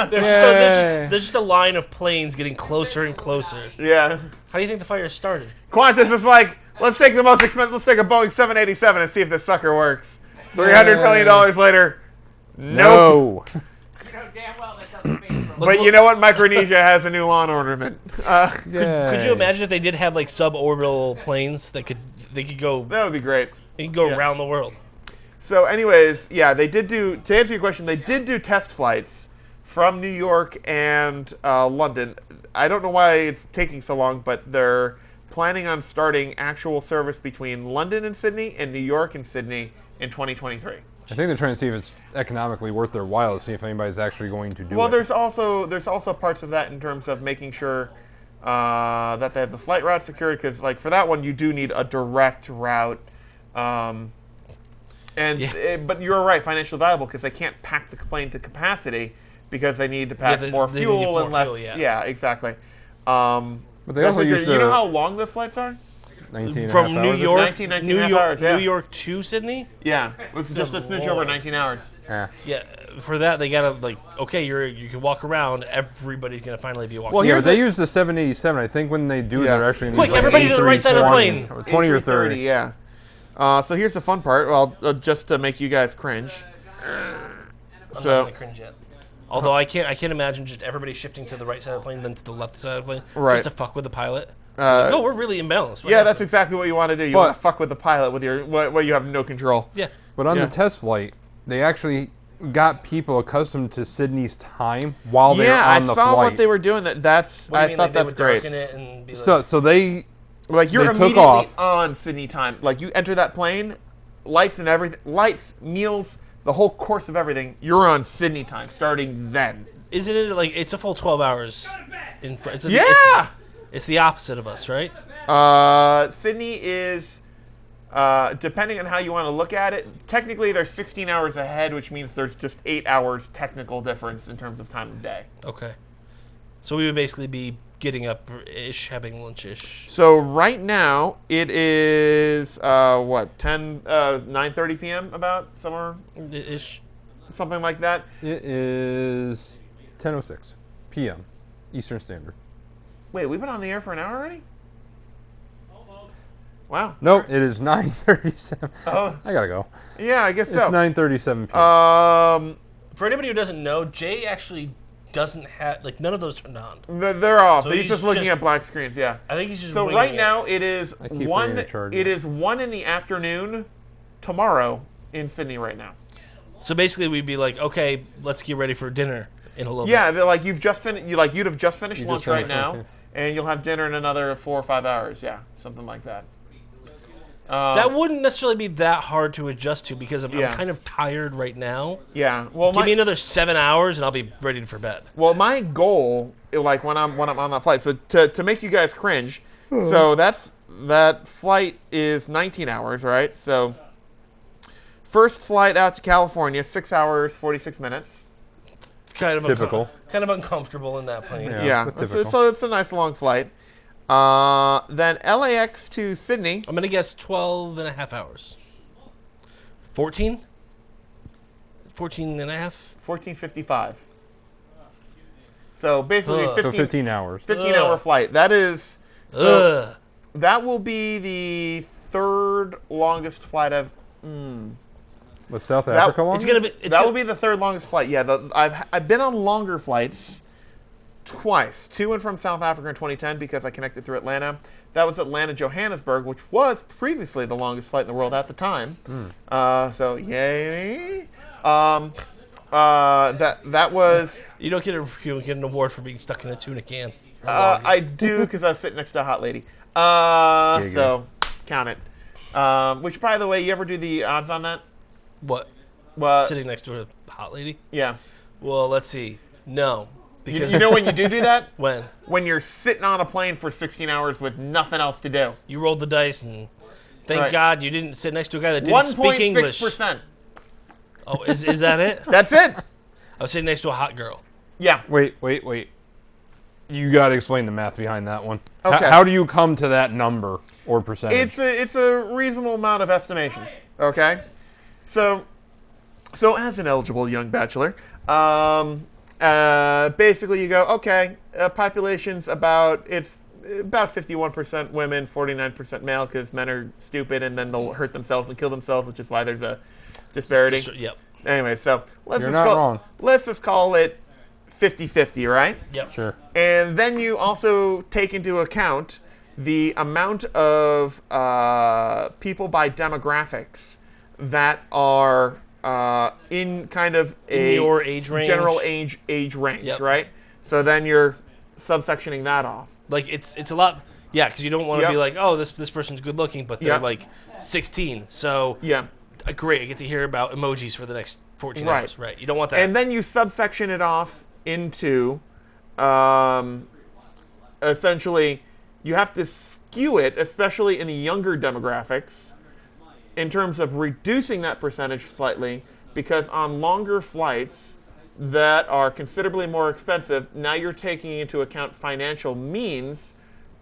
There's just a line of planes getting closer and closer.
Yeah,
How do you think the fire started?
Qantas is like, let's take the most expensive. Let's take a Boeing 787 and see if this sucker works. $300 million later, nope.
No.
You know damn well that's how the space program
But you know what? Micronesia has a new lawn ornament.
Could you imagine if they did have like suborbital planes that could go?
That would be great.
They could go
Yeah.
around the world.
So, anyways, yeah, they did do. To answer your question, they did do test flights from New York and London. I don't know why it's taking so long, but they're planning on starting actual service between London and Sydney and New York and Sydney in 2023.
I think they're trying to see if it's economically worth their while to see if anybody's actually going to do
Well,
it.
there's also parts of that in terms of making sure that they have the flight route secured, because like for that one you do need a direct route. But you're right, financially viable, because they can't pack the plane to capacity because they need to pack more
they need
fuel
more
and less.
fuel, yeah.
Yeah, exactly.
But they also used
you
to
know how long the flights are?
19 and a
From
half
New
hours,
York,
19 and a half hours, yeah.
New York to Sydney.
Yeah, it was just a smidge over 19 hours.
Yeah.
Yeah, for that they gotta you can walk around. Everybody's gonna finally be walking.
Well,
Yeah,
here's
but they
the-
use the 787. I think when they do,
Yeah.
they're actually
Quick, everybody to the right side of the plane.
Or 20 or 30.
Yeah. So here's the fun part. Well, just to make you guys cringe.
I'm
So
not gonna cringe yet. Although I can't imagine just everybody shifting to the right side of the plane, then to the left side of the plane,
Right.
just to fuck with the pilot. No, we're really imbalanced. What
yeah, that's
happened?
exactly what you want to do. You
But-
want to fuck with the pilot with your where you have no control.
Yeah.
But on
Yeah.
the test flight, they actually got people accustomed to Sydney's time while they were
Yeah, I
on the
saw
flight.
what they were doing. That's
What do you
I
mean,
thott
like, they
that's
would
great.
darken it and be like,
So they
Like you're
they took
immediately
off.
on Sydney time. Like you enter that plane, lights and everything, lights, meals, the whole course of everything. You're on Sydney time starting then.
isn't it like it's a full 12 hours?
Yeah.
It's the opposite of us, right?
Sydney is, depending on how you want to look at it, technically they're 16 hours ahead, which means there's just 8 hours technical difference in terms of time of day.
Okay. So we would basically be getting up ish, having lunch ish.
So right now it is 9:30 p.m. about somewhere,
Ish.
something like that.
it is 10:06 p.m. Eastern Standard.
Wait, we've been on the air for an hour already? Wow.
No, it is 9:37.
Oh,
I gotta go.
yeah, I guess
It's
so.
9:37 p.m.
For anybody who doesn't know, Jay actually doesn't have none of those turned on.
They're off.
So
He's
he's
just looking
just-
at black screens. Yeah.
I think he's just.
So
winging
right
it.
now it is
I keep
one.
forgetting to charge
It
it.
is 1 in the afternoon tomorrow in Sydney right now.
So basically, we'd be like, okay, let's get ready for dinner in a little
Yeah,
bit.
they're like you've just finished. You'd have just finished
You
lunch
just
right
finished
now,
lunch,
and you'll have dinner in another 4 or 5 hours. Yeah, something like that.
That wouldn't necessarily be that hard to adjust to because I'm
Yeah.
kind of tired right now.
Yeah. Well,
Give me another 7 hours and I'll be ready for bed.
my goal, like when I'm on that flight, so to make you guys cringe, so that flight is 19 hours, right? So first flight out to California, 6 hours 46 minutes.
Kind of
Typical.
kind of uncomfortable in that plane.
Yeah.
Yeah,
that's
it's,
typical.
it's a nice long flight. Then LAX to Sydney.
I'm gonna guess 12 and a half hours. 14? 14 and a half?
14:55. So basically,
Ugh.
15, so 15 hours.
15-hour
Ugh.
flight. That is so.
Ugh.
That will be the third longest flight of.
Was South Africa long?
It's gonna be. It's
That
gonna,
will be the third longest flight. Yeah, I've been on longer flights twice. To and from South Africa in 2010 because I connected through Atlanta. That was Atlanta Johannesburg, which was previously the longest flight in the world at the time. So yay. That was.
you don't get an award for being stuck in a tuna can.
I do because I was sitting next to a hot lady. So count it. Which, by the way, you ever do the odds on that?
What?
Well,
Sitting next to a hot lady?
yeah.
Well, let's see. No. Because
You know when you do that?
when
When you're sitting on a plane for 16 hours with nothing else to do.
you rolled the dice and thank
Right.
God you didn't sit next to a guy that didn't speak English.
1.6%.
Oh, is that it?
That's it.
I was sitting next to a hot girl.
Yeah.
Wait. You got to explain the math behind that one.
Okay.
How do you come to that number or percentage?
It's a reasonable amount of estimations. Okay. So as an eligible young bachelor, basically you go, okay, population's about 51% women, 49% male, because men are stupid and then they'll hurt themselves and kill themselves, which is why there's a disparity.
Yep.
Anyway, so let's
You're
just
not wrong.
let's just call it 50-50, right?
Yep.
Sure.
And then you also take into account the amount of people by demographics that are in kind of a
your age range.
general age range,
Yep.
right? So then you're subsectioning that off.
Like it's a lot. Yeah, because you don't want to
Yep.
be like, oh, this person's good looking, but they're
Yep.
like 16. So
Yeah.
great, I get to hear about emojis for the next 14
Right.
hours. Right. You don't want that.
And then you subsection it off into essentially you have to skew it, especially in the younger demographics, in terms of reducing that percentage slightly, because on longer flights that are considerably more expensive, now you're taking into account financial means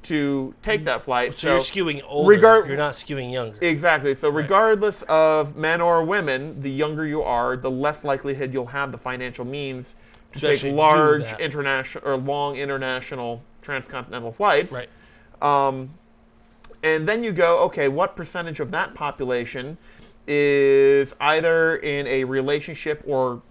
to take that flight.
so you're skewing older. You're not skewing younger.
Exactly. So regardless of men or women, the younger you are, the less likelihood you'll have the financial means to
To
take
actually do
large
that.
international or long international transcontinental flights.
Right.
And then you go, okay, what percentage of that population is either in a relationship or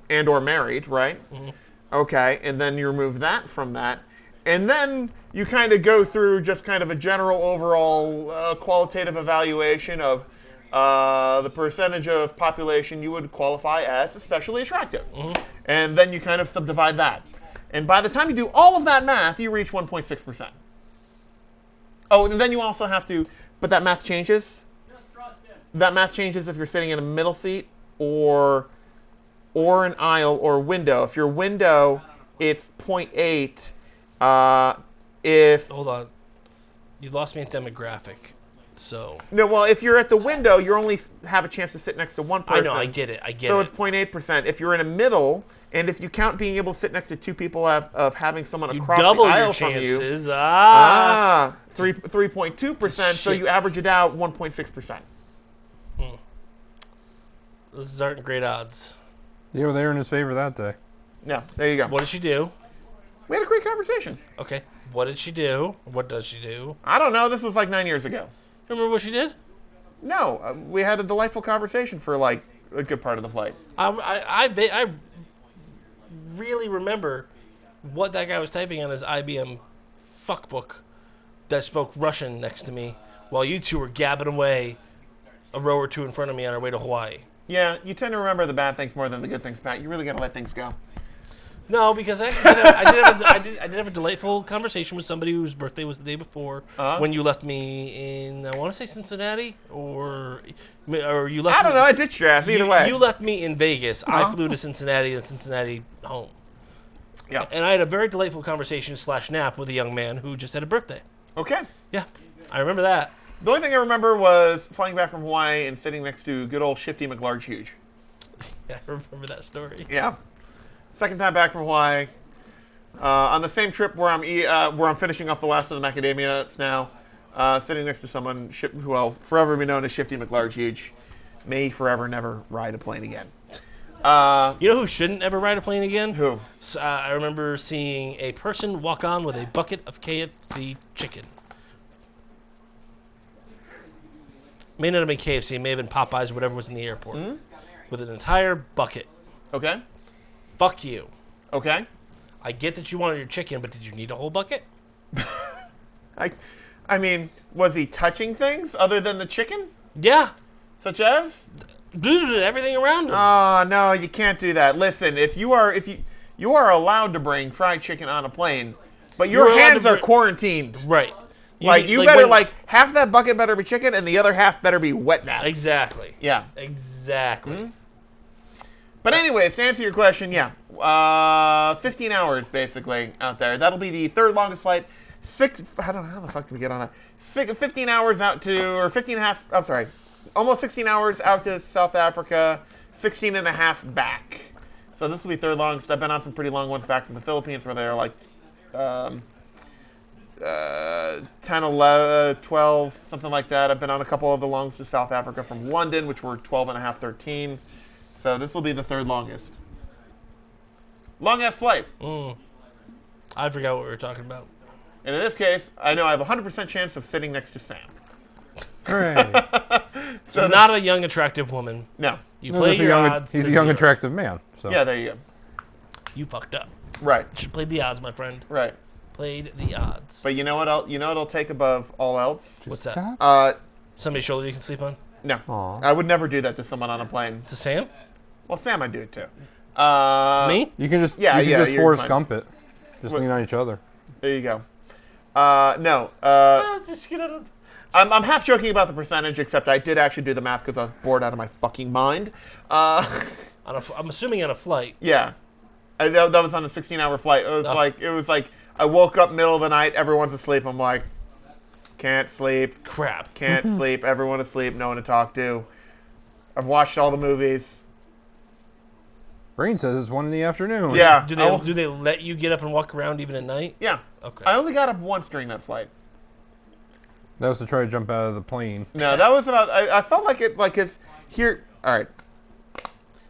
married, right?
Mm-hmm.
Okay, and then you remove that from that. And then you kind of go through just kind of a general overall qualitative evaluation of the percentage of population you would qualify as especially attractive.
Mm-hmm.
And then you kind of subdivide that. And by the time you do all of that math, you reach 1.6%. Oh, and then you also have to, but that math changes.
Just trust him.
That math changes if you're sitting in a middle seat or an aisle or window. If you're window, it's 0.8. If
Hold on. You lost me at demographic. So
no, well, if you're at the window, you only have a chance to sit next to one
I
person.
know, I get it.
So it's 0.8%. If you're in a middle, and if you count being able to sit next to two people of having someone
You
across the
double
aisle
your
from you,
chances.
3.2%. So
Shit.
you average it out 1.6%.
Those aren't great odds.
You were there in his favor that day.
Yeah, there you go.
What did she do?
We had a great conversation.
Okay. What did she do? What does she do?
I don't know. This was like 9 years ago.
Remember what she did?
No, we had a delightful conversation for like a good part of the flight.
I really remember what that guy was typing on his IBM fuckbook that spoke Russian next to me while you two were gabbing away a row or two in front of me on our way to Hawaii.
Yeah, you tend to remember the bad things more than the good things, Pat. You really got to let things go.
No, because I did have a delightful conversation with somebody whose birthday was the day before when you left me in, I want to say Cincinnati, or you left
I don't know. I ditched your ass either way.
You left me in Vegas. I flew to Cincinnati and Cincinnati home.
Yeah.
And I had a very delightful conversation / nap with a young man who just had a birthday.
Okay.
Yeah, I remember that.
The only thing I remember was flying back from Hawaii and sitting next to good old Shifty McLarge Huge.
Yeah, I remember that story.
Yeah. Second time back from Hawaii. On the same trip where I'm finishing off the last of the macadamia nuts now, sitting next to someone who will forever be known as Shifty McLarge Huge. May forever never ride a plane again.
You know who shouldn't ever ride a plane again?
Who?
So, I remember seeing a person walk on with a bucket of KFC chicken. May not have been KFC, it may have been Popeyes, whatever was in the airport. With an entire bucket.
Okay.
Fuck you.
Okay.
I get that you wanted your chicken, but did you need a whole bucket?
I mean, was he touching things other than the chicken?
Yeah.
Such as?
Everything around him.
Oh, no, you can't do that. Listen, if you are allowed to bring fried chicken on a plane, but your
You're allowed
hands
to
are quarantined.
Right.
Half that bucket better be chicken and the other half better be wet naps.
Exactly.
Yeah.
Exactly.
But anyways, to answer your question, yeah. 15 hours basically out there. That'll be the third longest flight. I don't know how the fuck did we get on that. 15 hours out to, or 15 and a half, I'm sorry, almost 16 hours out to South Africa, 16 and a half back. So this will be third longest. I've been on some pretty long ones back from the Philippines where they're like 10, 11, 12, something like that. I've been on a couple of the longest to South Africa from London, which were 12 and a half, 13. So this will be the third longest. Long-ass flight.
I forgot what we were talking about.
And in this case, I know I have a 100% chance of sitting next to Sam.
Hooray.
So not a young, attractive woman.
No.
You
No,
play
he's
your odds.
He's
to
a young,
0.
attractive man. So.
Yeah, there you go.
You fucked up.
Right.
Should played the odds, my friend.
Right.
Played the odds.
But you know what? You know what'll take above all else?
What's that?
Stop.
Somebody's shoulder you can sleep on?
No.
Aw.
I would never do that to someone on a plane.
To Sam?
Well, Sam, I'd do it too.
Me?
You can just
Yeah,
you can
yeah,
just
you're
Forrest
fine.
Gump it. Just
What?
lean on each other.
There you go. No.
Just get out of...
I'm half joking about the percentage, except I did actually do the math because I was bored out of my fucking mind.
I'm assuming on a flight.
Yeah. That was on a 16-hour flight. It was like I woke up middle of the night, everyone's asleep. I'm like, can't sleep,
Crap.
can't sleep, everyone asleep, no one to talk to. I've watched all the movies.
Brain says it's 1 in the afternoon.
Yeah.
Do they let you get up and walk around even at night?
Yeah.
Okay.
I only got up once during that flight.
That was to try to jump out of the plane.
No, that was about. I felt like it's here. All right.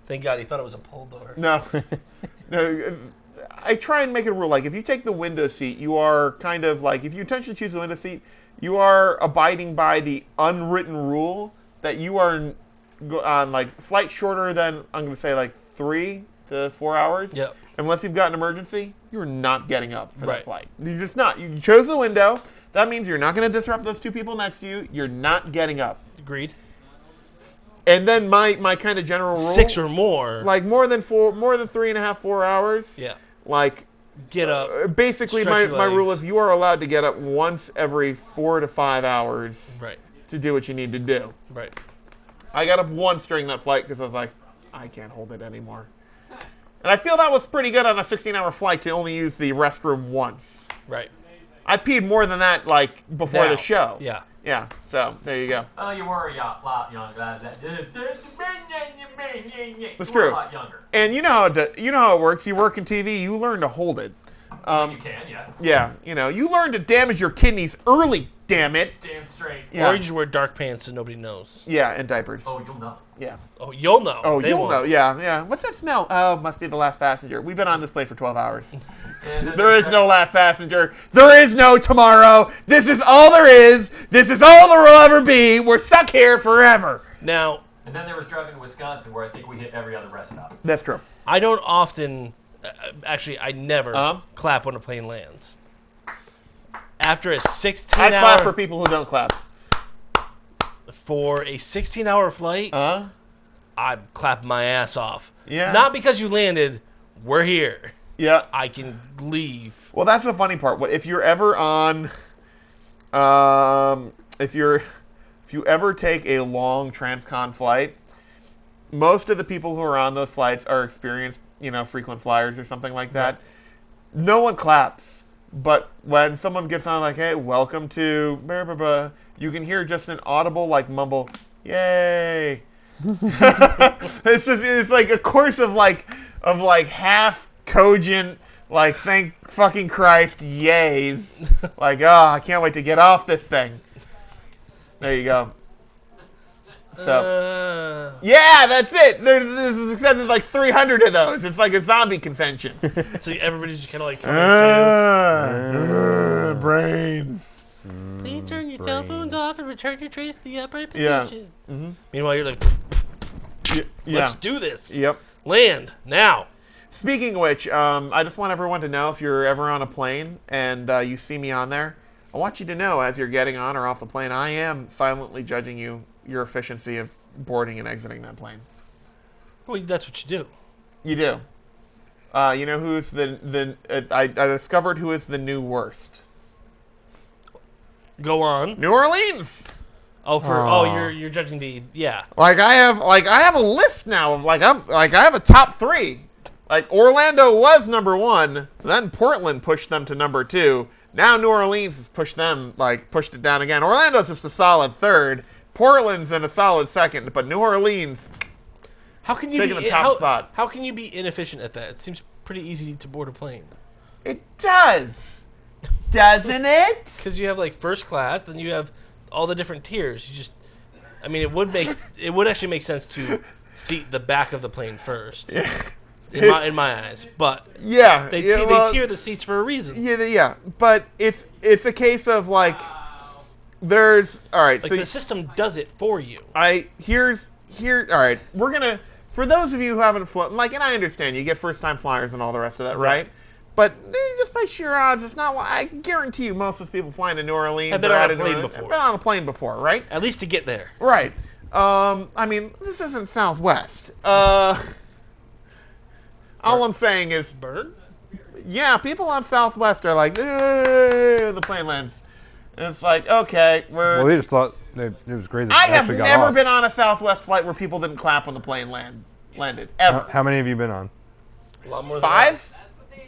Thank God he thought it was a pull door.
No. No. I try and make it a rule. Like, if you take the window seat, you are kind of like, if you intentionally choose the window seat, you are abiding by the unwritten rule that you are on, like, flight shorter than, I'm going to say, like, 3 to 4 hours.
Yep.
Unless you've got an emergency, you're not getting up for that
Right.
flight. You're just not. You chose the window. That means you're not going to disrupt those 2 people next to you. You're not getting up.
Agreed.
And then my kind of general rule.
6 or more.
Like, more than 3.5, 4 hours.
Yeah.
Like,
Get up.
basically,
Stretch
my
your
rule
legs.
is you are allowed to get up once every 4 to 5 hours
Right.
to do what you need to do.
Right.
I got up once during that flight because I was like, I can't hold it anymore. And I feel that was pretty good on a 16-hour flight to only use the restroom once.
Right.
I peed more than that, like, before
Now.
the show.
Yeah.
Yeah, so there you go.
Oh, you were a lot younger. That's
That's true.
A lot younger.
And you know how it works. You work in TV, you learn to hold it.
You can, yeah.
Yeah, you learn to damage your kidneys early, damn it.
Damn straight.
Yeah.
Or you just wear dark pants so nobody knows.
Yeah, and diapers.
Oh, you'll know.
Yeah.
Oh, you'll know.
Oh,
They
you'll
won't.
know. Yeah. What's that smell? Oh, must be the last passenger. We've been on this plane for 12 hours.
And then
There is no last passenger. There is no tomorrow. This is all there is. This is all there will ever be. We're stuck here forever.
Now,
And then there was driving to Wisconsin, where I think we hit every other rest stop.
That's true.
I don't often, actually, I never
Uh-huh.
clap when a plane lands. After a
I
16-hour
clap for people who don't clap.
for a 16-hour flight, I'm clapping my ass off.
Yeah.
Not because you landed. We're here.
Yeah.
I can leave.
Well, that's the funny part. What if you're ever on, if you ever take a long transcon flight, most of the people who are on those flights are experienced, frequent flyers or something like that. No one claps, but when someone gets on, like, "Hey, welcome to," blah, blah, blah, you can hear just an audible mumble, "Yay!" It's like a course of half cogent, like, thank fucking Christ, yays. Like, I can't wait to get off this thing. There you go. So, yeah, that's it. There's accepted like 300 of those. It's like a zombie convention.
So everybody's just kind of like,
Brains.
please turn your cell phones off and return your trays to the upright
Yeah.
position. Meanwhile, you're like,
Yeah.
let's do this.
Yep.
Land now.
Speaking of which, I just want everyone to know, if you're ever on a plane and you see me on there, I want you to know, as you're getting on or off the plane, I am silently judging your efficiency of boarding and exiting that plane.
Well, that's what you do.
You do. You know who's I discovered who is the new worst.
Go on.
New Orleans.
You're judging the
I have a list now of I have a top 3. Like, Orlando was number 1, then Portland pushed them to number 2. Now New Orleans has pushed it down again. Orlando's just a solid 3rd. Portland's in a solid 2nd, but New Orleans
How can you
taking
be
the top spot.
How can you be inefficient at that? It seems pretty easy to board a plane.
It does. Doesn't it?
Because you have like first class, then you have all the different tiers. It would actually make sense to seat the back of the plane first. In my eyes, but
Yeah.
they
well,
tier the seats for a reason.
Yeah. But it's a case of there's all right.
Like
so
the system does it for you.
all right. We're gonna, for those of you who haven't flown, and I understand you get first time flyers and all the rest of that, right? But just by sheer odds, it's not. I guarantee you, most of those people flying to New Orleans
Have been
or
on
out
a
of New
plane
Orleans
before.
have been on a plane before, right?
At least to get there.
Right. I mean, this isn't Southwest. All I'm saying is,
Bird?
yeah, people on Southwest are like, the plane lands. And it's like, okay,
Well, they just thought it was great that
I
it
have
actually got
never
off.
been on a Southwest flight where people didn't clap when the plane landed. Ever.
How many have you been on?
A lot more than
5?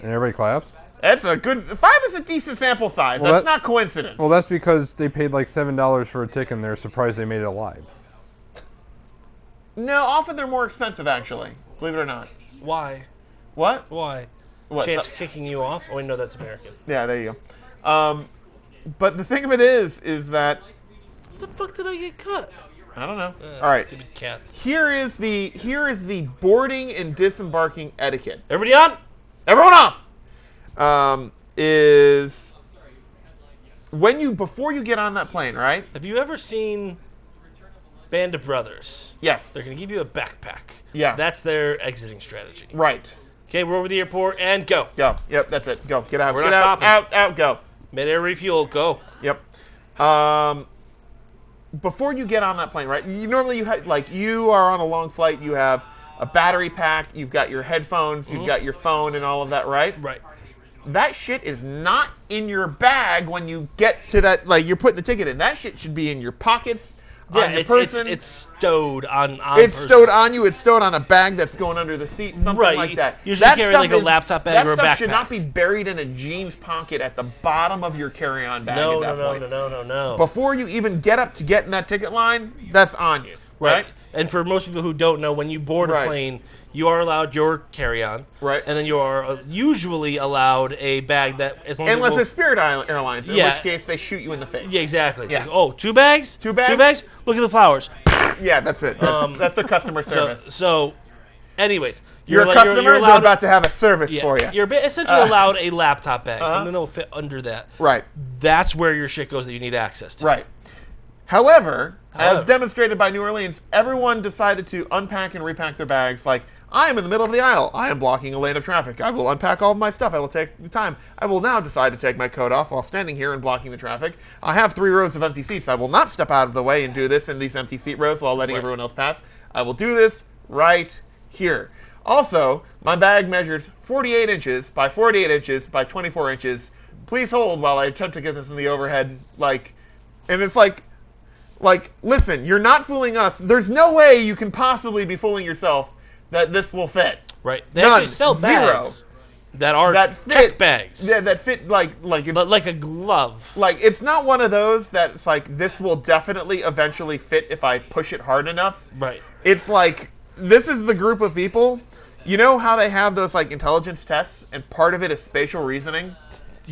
And everybody claps?
That's a good. 5 is a decent sample size.
Well,
That's
that-
not coincidence.
Well, that's because they paid like $7 for a ticket and they're surprised they made it alive.
no, often they're more expensive, actually. Believe it or not.
Why?
What?
Why?
What?
Chance
So-
of kicking you off? Oh, no, that's American.
yeah, there you go. But the thing of it is that
The fuck did I get cut?
I don't know. All right.
Stupid cats.
Here is the boarding and disembarking etiquette.
Everybody on?
Everyone off. Is before you get on that plane, right?
Have you ever seen Band of Brothers?
Yes.
They're going to give you a backpack.
Yeah.
That's their exiting strategy.
Right.
Okay, we're over the airport and go.
Go. Yep, that's it. Go. Get out.
We're
Get
not
out.
stopping.
Out. Go.
Mid-air refuel, go.
Yep. Before you get on that plane, right? You are on a long flight. You have a battery pack. You've got your headphones. You've got your phone and all of that, right?
Right.
That shit is not in your bag when you get to that. Like, you're putting the ticket in. That shit should be in your pockets.
Yeah,
on your
it's
person.
it's stowed on
It's
person.
stowed on you. It's stowed on a bag that's going under the seat, something
Right.
like that.
Usually
that
carry
stuff
like a laptop bag or a
That stuff should
backpack.
not be buried in a jeans pocket at the bottom of your carry-on bag
No,
at that
no,
point.
no.
Before you even get up to get in that ticket line, that's on you, right?
And for most people who don't know, when you board a
Right.
plane, you are allowed your carry-on.
Right.
And then you are usually allowed a bag that, as long as
Unless
it
it's Spirit Airlines, in
Yeah.
which case they shoot you in the face.
Yeah, exactly. It's
Yeah.
like, oh, 2 bags?
Two bags?
2 bags? Look at the flowers.
Yeah, that's it. That's their customer service.
So, anyways.
you're a
allo-
customer,
you're
they're
allowed,
about to have a service
yeah,
for you.
You're essentially allowed a laptop bag. Something that will fit under that.
Right.
That's where your shit goes that you need access to.
Right. However, as
However.
demonstrated by New Orleans, everyone decided to unpack and repack their bags. Like, I am in the middle of the aisle. I am blocking a lane of traffic. I will unpack all of my stuff. I will take the time. I will now decide to take my coat off while standing here and blocking the traffic. I have 3 rows of empty seats. I will not step out of the way and do this in these empty seat rows while letting everyone else pass. I will do this right here. Also, my bag measures 48 inches by 48 inches by 24 inches. Please hold while I attempt to get this in the overhead. And it's like, listen, you're not fooling us. There's no way you can possibly be fooling yourself that this will fit.
Right. They
None.
actually sell
Zero.
bags that are
That fit,
check bags.
Yeah, that fit like it's
But like a glove.
like it's not one of those that's like this will definitely eventually fit if I push it hard enough.
Right.
It's like this is the group of people. You know how they have those like intelligence tests and part of it is spatial reasoning?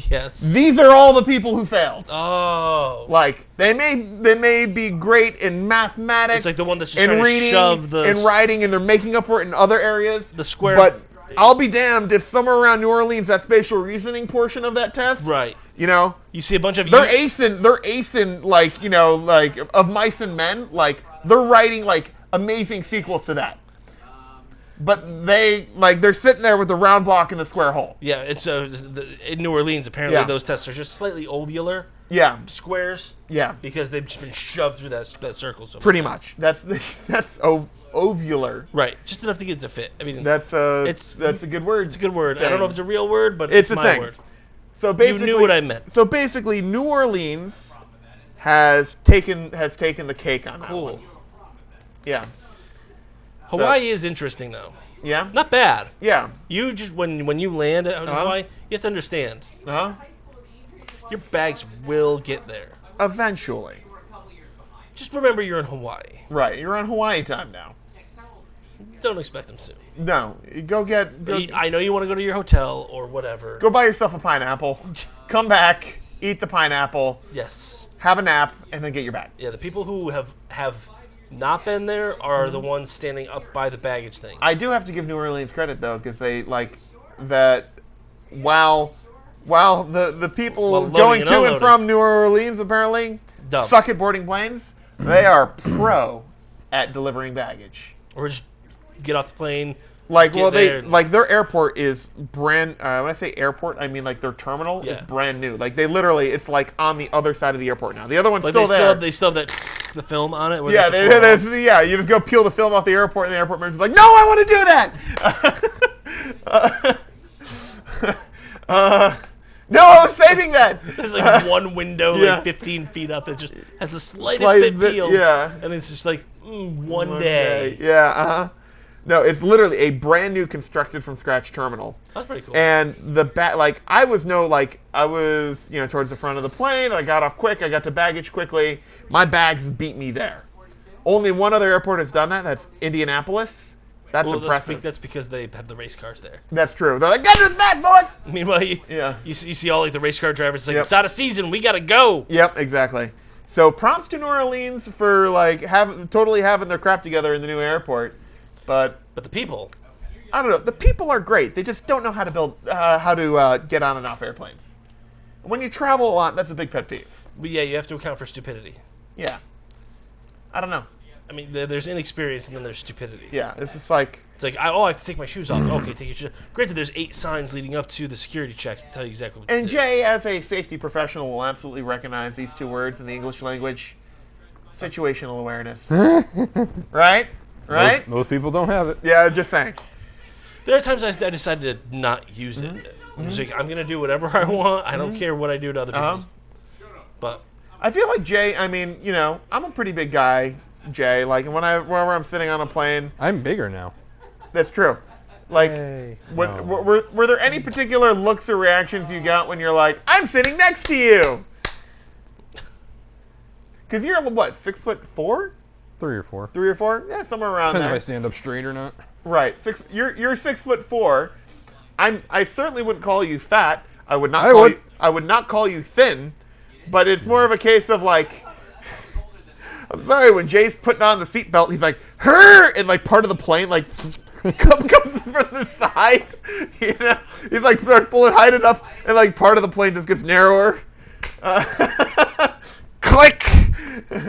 Yes.
These are all the people who failed.
Oh.
Like they may be great in mathematics.
It's like the one that's just
in
trying to
reading,
shove the
in writing, and they're making up for it in other areas.
The square-
But I'll be damned if somewhere around New Orleans that spatial reasoning portion of that test.
Right.
You know,
You see a bunch of
they're acing like like of Mice and Men. Like they're writing like amazing sequels to that. But they're sitting there with the round block and the square hole.
Yeah, it's in New Orleans. Apparently,
Yeah.
those tests are just slightly ovular
Yeah,
squares
yeah,
because they've just been shoved through that circle. So
pretty much. That's ovular.
right, just enough to get it to fit. I mean,
That's
It's-
a good word.
it's a good word. I
thing.
don't know if it's a real word, but
It's
it's
a
my
thing.
word.
So basically,
knew what I meant.
So basically, New Orleans has taken the cake on that
Cool.
one. Yeah.
Hawaii is interesting though.
Yeah.
Not bad.
Yeah.
You just when you land at Hawaii, you have to understand
Huh?
your bags will get there.
Eventually.
Just remember you're in Hawaii.
Right. You're on Hawaii time now.
Don't expect them soon.
No. You go
I know you want to go to your hotel or whatever.
go buy yourself a pineapple. Come back. Eat the pineapple.
Yes.
Have a nap, and then get your bag.
Yeah, the people who have not been there are the ones standing up by the baggage thing.
I do have to give New Orleans credit though, because they like that. While the people
Well, loading
going
and
to and
unloading.
from New Orleans apparently
Dumb.
suck at boarding planes, they are pro at delivering baggage.
Or just get off the plane,
Like,
Get
well,
there.
their airport is brand. When I say airport, I mean like their terminal is
Yeah.
brand new. Like they literally, it's like on the other side of the airport now. The other one's
Like
still there.
They still have that the film on it. Where
Yeah,
they have to pull it off.
you just go peel the film off the airport, and the airport manager's like, "No, I want to do that." No, I was saving that.
There's like one window,
Yeah.
like 15 feet up, that just has the slightest
Slightest
bit
bit,
peeled.
yeah.
And it's just like, one day.
Yeah, No, it's literally a brand new constructed from scratch terminal.
That's pretty cool.
And I was towards the front of the plane. I got off quick. I got to baggage quickly. My bags beat me there. Only one other airport has done that. That's Indianapolis. That's
Well,
impressive.
That's because they have the race cars there.
That's true. They're like, get to the fast, boys.
Meanwhile, you see all like the race car drivers. It's like,
Yep.
it's out of season. We gotta go.
Yep, exactly. So props to New Orleans for like totally having their crap together in the new airport. But
But the people,
I don't know. The people are great. They just don't know how to get on and off airplanes. When you travel a lot, that's a big pet peeve.
but yeah, you have to account for stupidity.
Yeah. I don't know.
I mean, there's inexperience and then there's stupidity.
Yeah, it's just like,
It's like, I have to take my shoes off. Okay, take your shoes. Granted, there's 8 signs leading up to the security checks to tell you exactly what to
and
do.
Jay, as a safety professional, will absolutely recognize these two words in the English language: situational awareness. Right? Right?
Most people don't have it.
Yeah, just saying.
There are times I decided to not use it. I'm just like, I'm gonna do whatever I want. I don't care what I do to other people. But
I feel like Jay. I mean, I'm a pretty big guy, Jay. Like whenever I'm sitting on a plane,
I'm bigger now.
that's true. Like,
Hey.
what,
No.
were there any particular looks or reactions you got when you're like, I'm sitting next to you? Because you're what, 6'4",
3 or 4.
3 or 4? Yeah, somewhere around
Depends if I
there.
stand up straight or not.
Right. You're 6'4". I certainly wouldn't call you fat. I would not call you thin. But it's more of a case of like, I'm sorry, when Jay's putting on the seatbelt, he's like, "Her," and like part of the plane like comes from the side. He's like, they're pulling height enough, and like part of the plane just gets narrower. Click.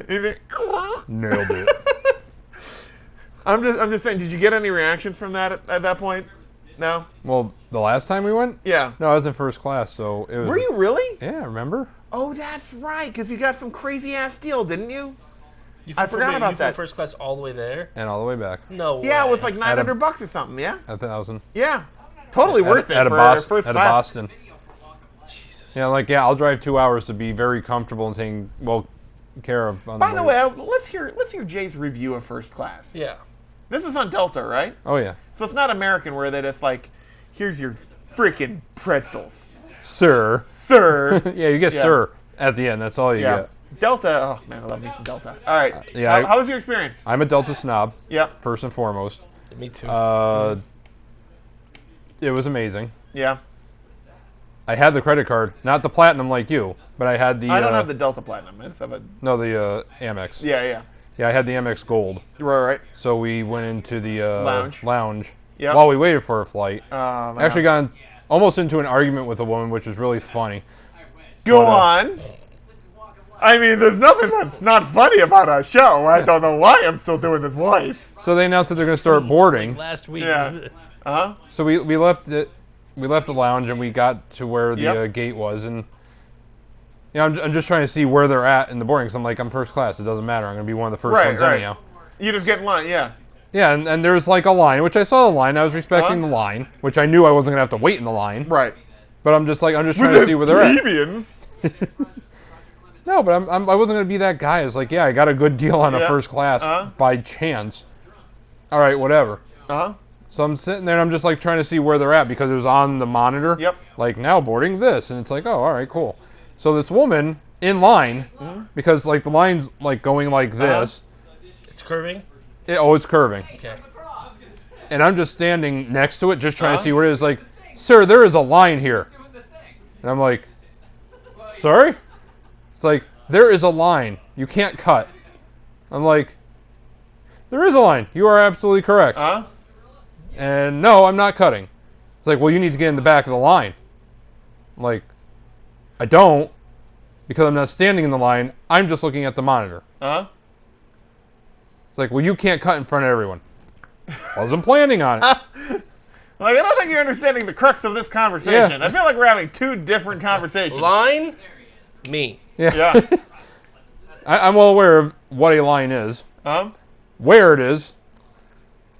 He's like,
Nailed it.
I'm just saying. Did you get any reactions from that at that point? No.
Well, the last time we went?
Yeah.
No, I was in first class, so it was.
Were you really?
Yeah, remember?
Oh, that's right. Because you got some crazy ass deal, didn't you?
you
I forgot about
you flew
that.
first class all the way there.
And all the way back.
No.
Yeah, it was
way.
like $900 or something. Yeah.
1,000.
Yeah. Totally worth it
At a
for first
At a
class.
Boston. Yeah, I'll drive 2 hours to be very comfortable and taken well care of. On
By the way, let's hear Jay's review of first class.
Yeah.
This is on Delta, right?
Oh yeah,
So it's not American where they just like, here's your freaking pretzels,
sir.
sir.
Yeah, you get
Yeah.
sir at the end. That's all you
Yeah.
get.
Delta. Oh man, I love me some Delta. All right.
yeah,
How was your experience?
I'm a Delta snob,
Yep.
first and foremost.
Me too.
It was amazing.
Yeah.
I had the credit card, not the platinum like you, but I had the.
I don't have the Delta Platinum. I just have a.
No, the Amex.
Yeah.
Yeah, I had the Amex Gold.
Right.
So we went into the lounge
Yep.
while we waited for a flight.
Man.
Actually got almost into an argument with a woman, which was really funny.
Go on. I mean, there's nothing that's not funny about our show. I don't know why I'm still doing this voice.
So they announced that they're going to start boarding.
Last week.
Yeah.
So we left it. We left the lounge and we got to where the
Yep.
gate was, and I'm just trying to see where they're at in the boarding. Because I'm like, I'm first class. It doesn't matter. I'm going to be one of the first ones anyhow.
You just get in line, yeah.
Yeah, and there's like a line, which I saw the line. I was respecting the line, which I knew I wasn't going to have to wait in the line.
Right.
But I'm just trying to see where they're at.
plebeians.
No, but I wasn't going to be that guy. It's like, yeah, I got a good deal on a
Yeah.
first class by chance. All right, whatever.
Uh-huh.
So I'm sitting there and I'm just like trying to see where they're at because it was on the monitor.
Yep.
Like now boarding this, and it's like, oh, all right, cool. So this woman in line, because like the line's like going like this.
It's curving.
It's curving,
Okay.
and I'm just standing next to it, just trying to see where it is. Like, sir, there is a line here, and I'm like, sorry. It's like there is a line. You can't cut. I'm like, there is a line. You are absolutely correct. And no, I'm not cutting. It's like, well, you need to get in the back of the line. I'm like, I don't, because I'm not standing in the line. I'm just looking at the monitor. It's like, well, you can't cut in front of everyone. Wasn't planning on it.
Like, I don't think you're understanding the crux of this conversation.
Yeah.
I feel like we're having two different conversations.
Line, me.
Yeah.
I'm well aware of what a line is,
Um,
where it is.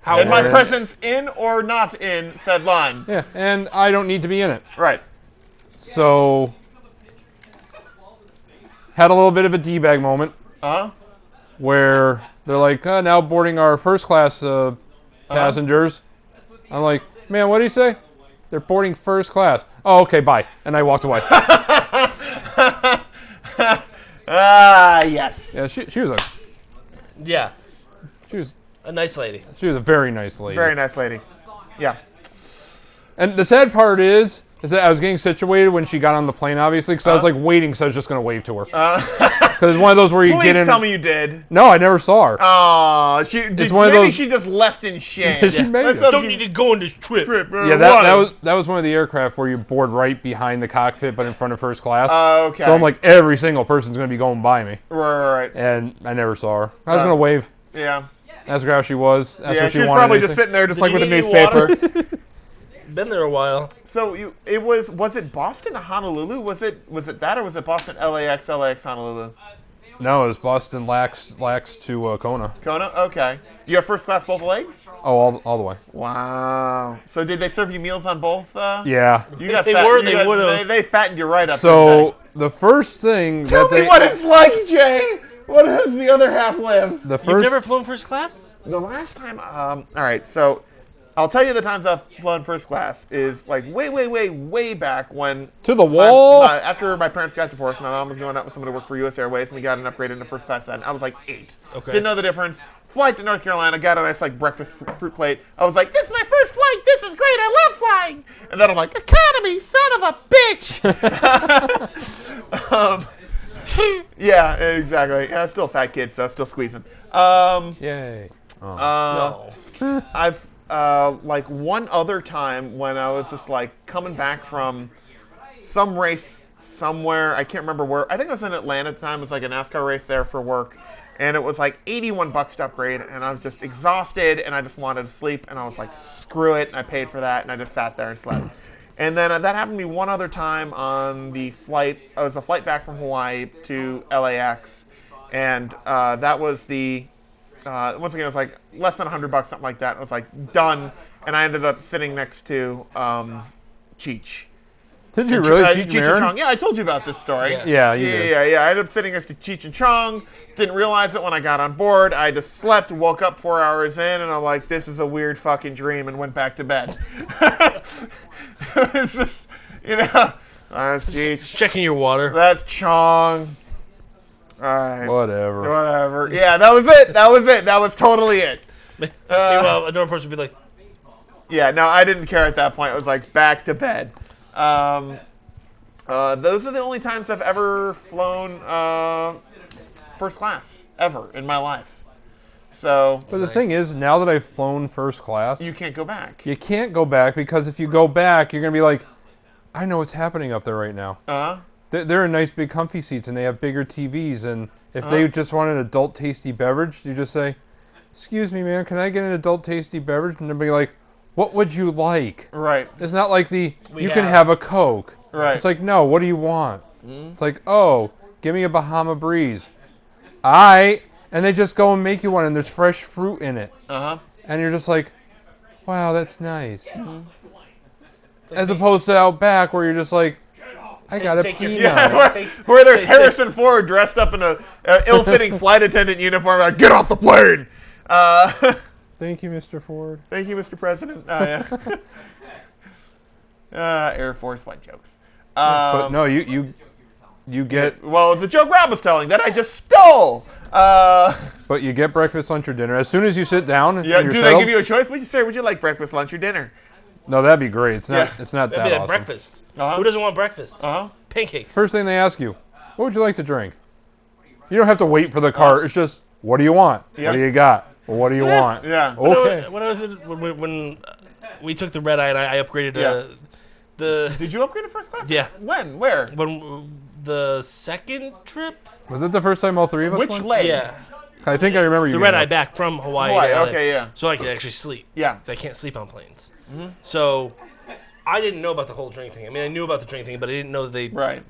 How
and my
Yes.
presence in or not in said line.
Yeah, and I don't need to be in it.
Right.
So, had a little bit of a D-bag moment
Uh-huh.
where they're like, now boarding our first class passengers. I'm like, man, what do you say? They're boarding first class. Oh, okay, bye. And I walked away.
Ah, yes.
Yeah, she was
Yeah,
she was
a nice lady.
a very nice lady.
Very nice lady. Yeah.
And the sad part is that I was getting situated when she got on the plane, obviously, because I was like waiting, because I was just going to wave to her. Because it's one of those where you
Please
get in.
tell me you did.
No, I never saw her.
Oh,
one of
maybe
those-
she just left in shame.
She made
Let's
it.
hope
Don't
she-
need to go on this trip.
Yeah, that was one of the aircraft where you board right behind the cockpit, but in front of first class.
Okay.
So I'm like, every single person's going to be going by me,
Right.
and I never saw her. I was going to wave,
Yeah.
ask her how she was, ask her
Yeah,
if
she
she
was
wanted
probably
anything.
just sitting there just
Did
like
you
with a
need any
newspaper.
water? Been there a while.
So was it Boston to Honolulu? Was it that or was it Boston LAX Honolulu?
No, it was Boston Lax to Kona.
Kona? Okay. You have first class both legs?
Oh, all the way.
Wow. So did they serve you meals on both?
Yeah.
You got
they
fat,
were,
you
they
got-
would've.
They fattened you right up.
So the first thing
tell
that
me
they
what it's like, Jay. What does the other half live?
the
You've
first
never flown first class?
The last time, all right, so I'll tell you the times I've flown first class is like way back when.
to the wall.
After my parents got divorced, my mom was going out with someone to work for U.S. Airways, and we got an upgrade into first class then. I was like 8.
Okay.
Didn't know the difference. Flight to North Carolina, got a nice like breakfast fruit plate. I was like, this is my first flight. This is great. I love flying. And then I'm like, economy, son of a bitch. Yeah, exactly. Yeah, still a fat kid, so still squeezing.
Yay.
No.
I've like one other time when I was just like coming back from some race somewhere. I can't remember where. I think I was in Atlanta at the time. It was like a NASCAR race there for work. And it was like $81 to upgrade. And I was just exhausted and I just wanted to sleep. And I was like, screw it. And I paid for that. And I just sat there and slept. And then that happened to me one other time on the flight. It was a flight back from Hawaii to LAX. And that was the... once again, it was like less than $100, something like that. It was like done, and I ended up sitting next to Cheech.
Did you really,
Cheech
Cheech
and
Marin?
Chong. Yeah, I told you about this story.
Yeah.
Yeah, you did.
Yeah. I ended up sitting next to Cheech and Chong. Didn't realize it when I got on board. I just slept, woke up 4 hours in, and I'm like, this is a weird fucking dream, and went back to bed. It was just, that's Cheech.
Checking your water.
That's Chong. All right.
Whatever.
Whatever. Yeah, that was it. That was totally it.
Meanwhile, another person would be like,
Yeah, no, I didn't care at that point. It was like back to bed. Those are the only times I've ever flown first class ever in my life. So
But the thing is, now that I've flown first class,
you can't go back.
you can't go back, because if you go back, you're going to be like, I know what's happening up there right now. They're in nice big comfy seats and they have bigger TVs, and if they just want an adult tasty beverage, you just say, excuse me, man, can I get an adult tasty beverage? And they'll be like, what would you like?
Right.
It's not like you can
have-
have a Coke.
Right.
It's like, no, what do you want? It's like, oh, give me a Bahama Breeze. And they just go and make you one, and there's fresh fruit in it. And you're just like, wow, that's nice. As opposed to out back where you're just like, I got a
take your-
peanut.
Yeah, where there's Harrison Ford dressed up in a ill-fitting flight attendant uniform, like, get off the plane.
Thank you, Mr. Ford.
Thank you, Mr. President. Air Force One jokes.
But no, you get
Well, it was a joke Rob was telling that I just stole.
but you get breakfast, lunch, or dinner as soon as you sit down.
Yeah,
and
do
you're
they
settled.
give you a choice? Would you like breakfast, lunch, or dinner?
No, that'd be great. It's not.
Yeah.
It's not
maybe
that
that
awesome.
breakfast.
Uh-huh.
Who doesn't want breakfast?
Uh-huh.
Pancakes.
First thing they ask you, what would you like to drink? You don't have to wait for the cart. It's just, what do you want?
Yeah.
What do you got? Well, what do you want?
Yeah.
Okay.
When I was when we took the red eye and I upgraded
Yeah.
the
Did you upgrade to first class?
Yeah.
When? Where?
when the second trip.
Was it the first time all three of us
Which
went?
leg?
Yeah.
I think I remember you.
the
being
red eye
up.
back from Hawaii.
Hawaii,
to LA,
okay, yeah.
So I could actually sleep.
Yeah.
I can't sleep on planes. So I didn't know about the whole drink thing. I mean, I knew about the drink thing, but I didn't know that they.
Right.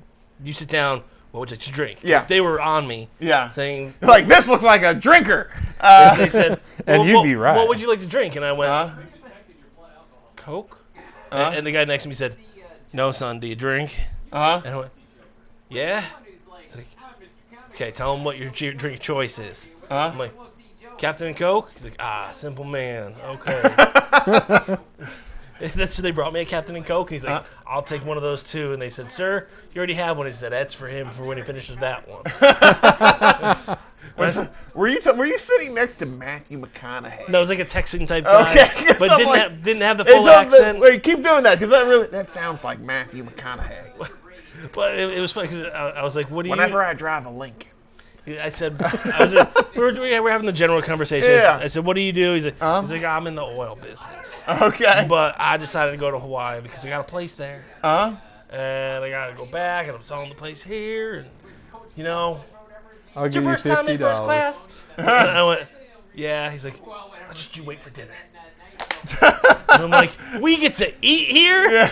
You sit down. What would you like to drink? 'Cause
Yeah.
They were on me.
Yeah.
Saying.
Like, this looks like a drinker.
They said.
And
well,
you'd be right.
What would you like to drink? And I went.
Huh?
Coke. And the guy next to me said, "No, son. Do you drink?"
Uh-huh.
And I went, "Yeah." He's like, "Okay, tell him what your drink choice is."
Uh-huh.
I'm like, "Captain and Coke?" He's like, "Ah, simple man. Okay." That's what they brought me, a Captain and Coke. And he's like, "I'll take one of those too." And they said, "Sir, you already have one." He said, "That's for him for when he finishes that one."
Were you sitting next to Matthew McConaughey?
No, it was like a Texan type guy,
Okay,
but
I'm
didn't
like-
didn't have the
Hey,
full
Tom,
accent.
Wait, keep doing that because that sounds like Matthew McConaughey.
But it was funny because I was like, "What do you?"
Whenever I drive a Lincoln.
I said, we were having the general conversation.
Yeah.
I said, "What do you do?" He's like, "I'm in the oil business."
Okay.
But I decided to go to Hawaii because I got a place there. And I got to go back, and I'm selling the place here. And, you know,
I'll
it's your
give you
first time in first
$50.
class? And I went, yeah. He's like, "Why don't you wait for dinner?" And I'm like, "We get to eat here?"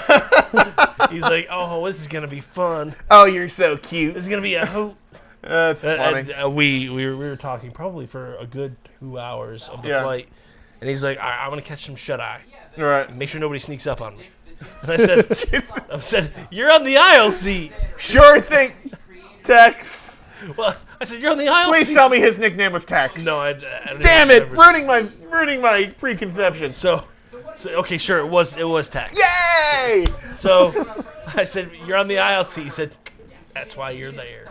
He's like, "Oh, this is going to be fun.
Oh, you're so cute.
This is going to be a hoot."
That's funny.
We were talking probably for a good 2 hours of the
Yeah.
flight, and he's like, "All right, I'm gonna catch some shut eye.
Right.
Make sure nobody sneaks up on me." And I said, "You're on the aisle seat."
Sure thing, Tex.
Well, I said, "You're on the aisle
Please
seat."
tell me his nickname was Tex.
No, I don't
Damn
even
it!
remember.
Ruining my preconception.
So okay, sure, it was Tex.
Yay!
So I said, "You're on the aisle seat." He said, "That's why you're there."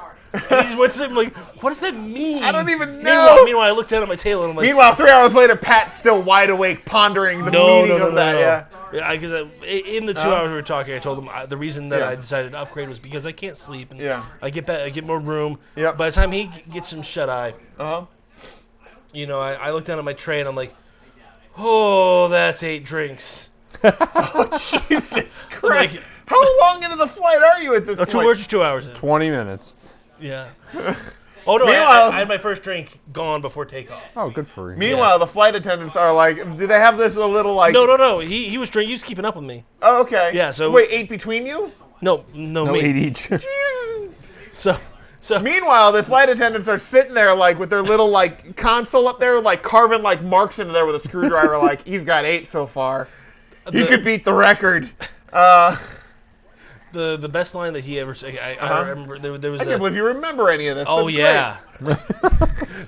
And he's what's him like? What does that mean?
I don't even know.
Meanwhile, I looked down at my tail and I'm like,
Meanwhile, 3 hours later, Pat's still wide awake, pondering the meaning of that. Yeah.
Because in the 2 hours we were talking, I told him the reason that
Yeah.
I decided to upgrade was because I can't sleep and
Yeah.
I get more room.
Yep.
By the time he gets some shut eye,
Uh-huh.
you know, I look down at my tray and I'm like, "Oh, that's 8 drinks."
Jesus Christ.
Like,
How long into the flight are you at this point?
2 hours in.
20 minutes.
Yeah. Oh no!
Meanwhile-
I had my first drink gone before takeoff.
Oh, good for you.
Meanwhile, the flight attendants are like, do they have this a little like...
No. He was drinking. He was keeping up with me.
Oh, okay.
Yeah, so-
Wait, 8 between you?
No,
No,
me.
8 each.
So
Meanwhile, the flight attendants are sitting there like with their little like console up there, like carving like marks into there with a screwdriver. Like he's got 8 so far. He could beat the record.
the best line that he ever said, I remember there was
I can't believe you remember any of this.
oh
but
yeah,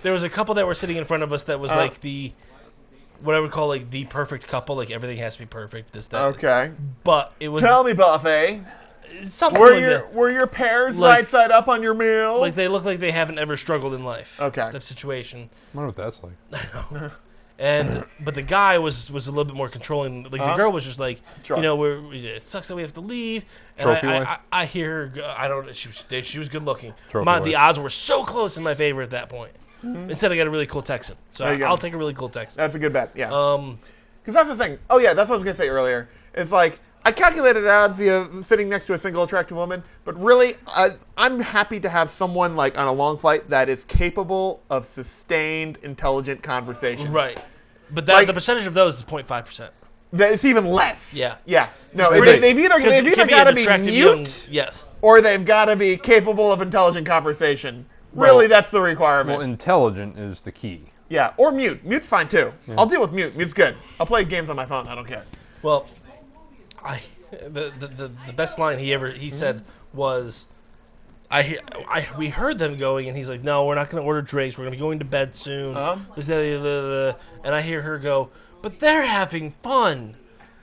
there was a couple that were sitting in front of us that was like what I would call like the perfect couple. Like everything has to be perfect. This that.
Great. Okay.
But it was
Tell me, Buffet.
something
Were
like
your
that.
were your pears
Like-
right side up on your meal?
Like they look like they haven't ever struggled in life.
Okay.
Type situation.
I wonder what that's like.
But the guy was a little bit more controlling. Like the girl was just like,
Sure.
you know, it sucks that we have to leave. And
Trophy
I,
wife?
I hear her. I don't. She was good looking.
Trophy
The
wife.
odds were so close in my favor at that point. Instead, I got a really cool Texan. So
There you go.
I'll take a really cool Texan.
That's a good bet. Yeah.
Um,
Because that's the thing. Oh yeah, that's what I was gonna say earlier. It's like I calculated odds sitting next to a single attractive woman, but really, I'm happy to have someone like on a long flight that is capable of sustained, intelligent conversation.
right. But
Like-
the percentage of those is 0.5%.
That it's even less.
Yeah.
Yeah. No,
Wait.
they've either
Because it can
got to
an
be
attractive
mute
yes.
or they've got to be capable of intelligent conversation. Really,
Well-
that's the requirement.
Well, intelligent is the key.
Yeah, or mute. Mute's fine too. I'll deal with mute. Mute's good. I'll play games on my phone. I don't care.
Well, the best line he said was, we heard them going, and he's like, "No, we're not going to order drinks. We're going to be going to bed soon." This, that, and I hear her go, "But they're having fun,"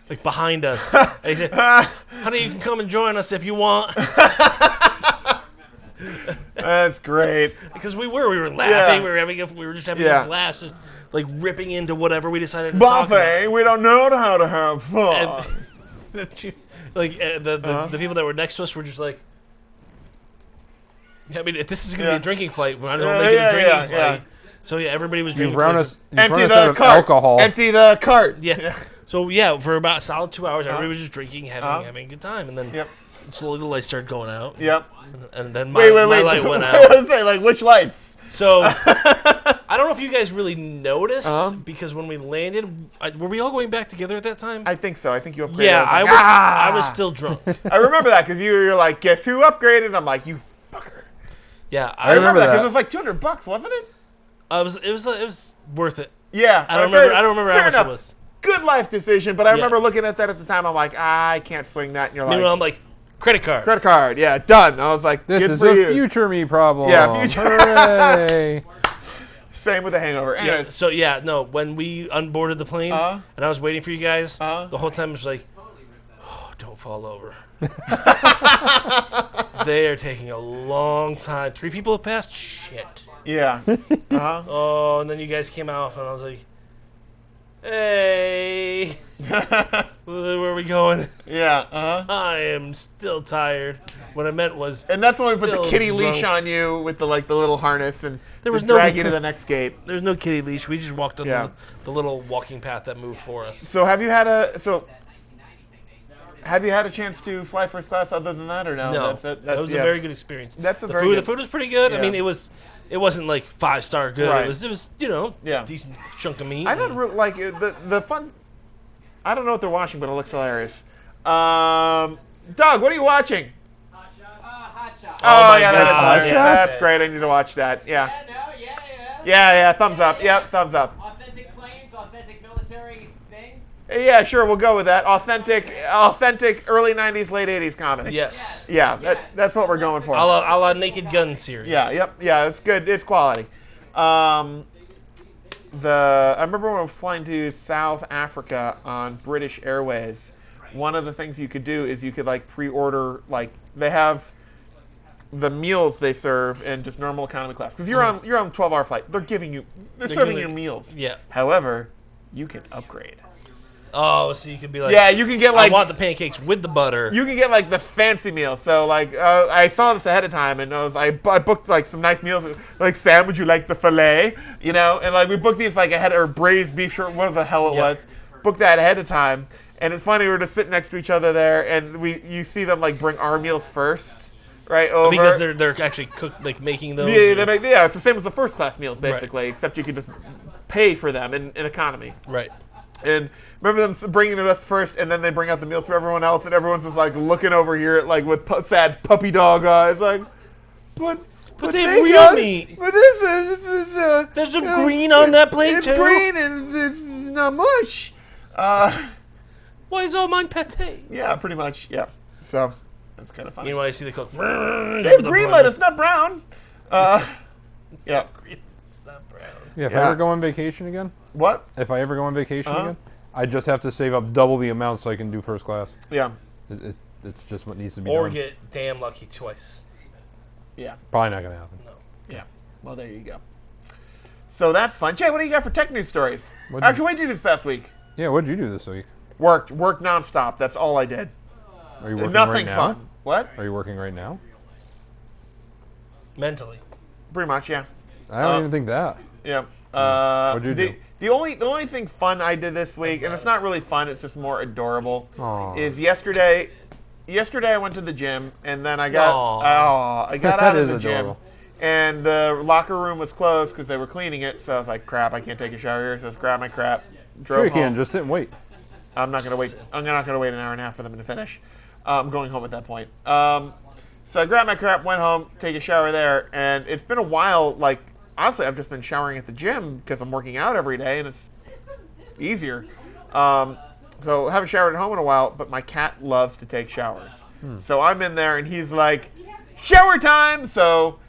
like behind us. And he said, "Honey, you can come and join us if you want,"
That's great.
because we were laughing.
Yeah.
We were just having
Yeah.
a blast, just like ripping into whatever we decided to talk about.
Buffet, we don't know how to have fun.
The people that were next to us were just like, I mean, if this is going to be a drinking flight, we might as well make it a drinking flight. So yeah, everybody was drinking.
You've run us out
Empty
of
the cart.
alcohol.
Empty the cart.
Yeah. So yeah, for about a solid 2 hours, everybody was just drinking, having a good time, and then
Yep.
slowly the lights started going out.
Yep.
And then my
Wait.
light went
I
out.
was say, like, which lights?
So, I don't know if you guys really noticed, because when we landed, were we all going back together at that time?
I think so. I think you upgraded.
Yeah,
I was, like,
I was still drunk.
I remember that because you were like, guess who upgraded? I'm like, you fucker.
Yeah,
I remember that.
because it was like $200, wasn't it?
It was worth it.
Yeah.
I don't remember how much it was.
Good life decision, but I remember looking at that at the time. I'm like, I can't swing that. And you're
Meanwhile,
like,
I'm like, credit card.
credit card. Yeah, done. I was like,
This
good
is
for
a
you.
future me problem.
Yeah, future.
Hooray.
Same with the Hangover.
Yeah,
Anyways,
so when we unboarded the plane and I was waiting for you guys, the whole time I was like, oh, don't fall over. They are taking a long time. 3 people have passed. Shit.
yeah.
Oh, and then you guys came out, and I was like, hey, where are we going?
Yeah.
I am still tired. What I meant was,
And that's when we put the
Still
kitty leash
drunk.
on you with the little harness and
There was
just
no-
drag you to the next gate.
there's no kitty leash. We just walked on
Yeah.
the little walking path that moved for us.
So have you had a chance to fly first class other than that or no?
No,
That's
that was a very good experience.
That's a
the
very
food.
good-
The food was pretty good.
Yeah.
I mean, it wasn't like 5-star good.
Right.
It was
Yeah.
decent chunk of meat.
I thought the fun. I don't know what they're watching, but it looks hilarious. Doug, what are you watching?
Hot Shot.
Oh,
my
yeah, that is
God.
hilarious.
Yeah.
That's great. I need to watch that. Yeah. Yeah. Thumbs up. Yep, thumbs up.
Authentic planes, authentic military things.
Yeah, sure. We'll go with that. Authentic early '90s, late '80s comedy.
yes.
Yeah, that's what we're going for.
A la Naked Gun series.
Yeah, yep, yeah, it's good. It's quality. I remember when I was flying to South Africa on British Airways. One of the things you could do is you could pre-order they have the meals they serve in just normal economy class because you're on 12-hour flight. They're serving you meals.
Yeah.
However, you can upgrade.
Oh, so you could be like,
Yeah, you can get
I want the pancakes with the butter.
You can get the fancy meal. So I saw this ahead of time, and I booked some nice meals. Sam, would you like the fillet? And we booked these ahead, or braised beef shirt, whatever the hell it was. Booked that ahead of time, and it's funny, we were just sitting next to each other there, and you see them bring our meals first, right over.
Because they're actually making those.
Yeah, it's the same as the first class meals basically, except you can just pay for them in economy.
Right.
And remember them bringing the rest first, and then they bring out the meals for everyone else, and everyone's just looking over here with sad puppy dog eyes, but
they have real meat.
But this is
There's some green on that plate
it's
too.
green and it's not much.
Why is all mine pate?
Yeah, pretty much. Yeah. So that's kind of funny.
Meanwhile, I see the cook.
They have green lettuce, not brown. Yeah.
It's not brown.
Yeah, if I
Yeah.
ever go on vacation again,
What?
if I ever go on vacation again, I just have to save up double the amount so I can do first class.
Yeah.
It's just what needs to be
Or
done.
get damn lucky twice.
Yeah.
Probably not gonna happen.
Yeah. Well, there you go. So that's fun. Jay, what do you got for tech news stories?
What'd
Actually, what did you do this past week?
Yeah, what did you do this week?
Worked nonstop. That's all I did.
Are you working
Nothing
right now?
fun. What?
Are you working right now?
Mentally.
Pretty much, yeah.
I don't even think that.
Yeah.
What'd you do?
The only thing fun I did this week, and it's not really fun, it's just more adorable,
Aw.
is yesterday I went to the gym, and then I got
Aw.
I got
That
out of
is
the gym,
adorable.
and the locker room was closed because they were cleaning it. So I was like, crap, I can't take a shower here. So I just grabbed my crap, drove
Sure you
home.
can. Just sit and wait.
I'm not gonna wait. I'm not gonna wait an hour and a half for them to finish. I'm going home at that point. So I grabbed my crap, went home, take a shower there, and it's been a while. Honestly, I've just been showering at the gym because I'm working out every day, and it's easier. So I haven't showered at home in a while, but my cat loves to take showers. So I'm in there, and he's like, shower time! So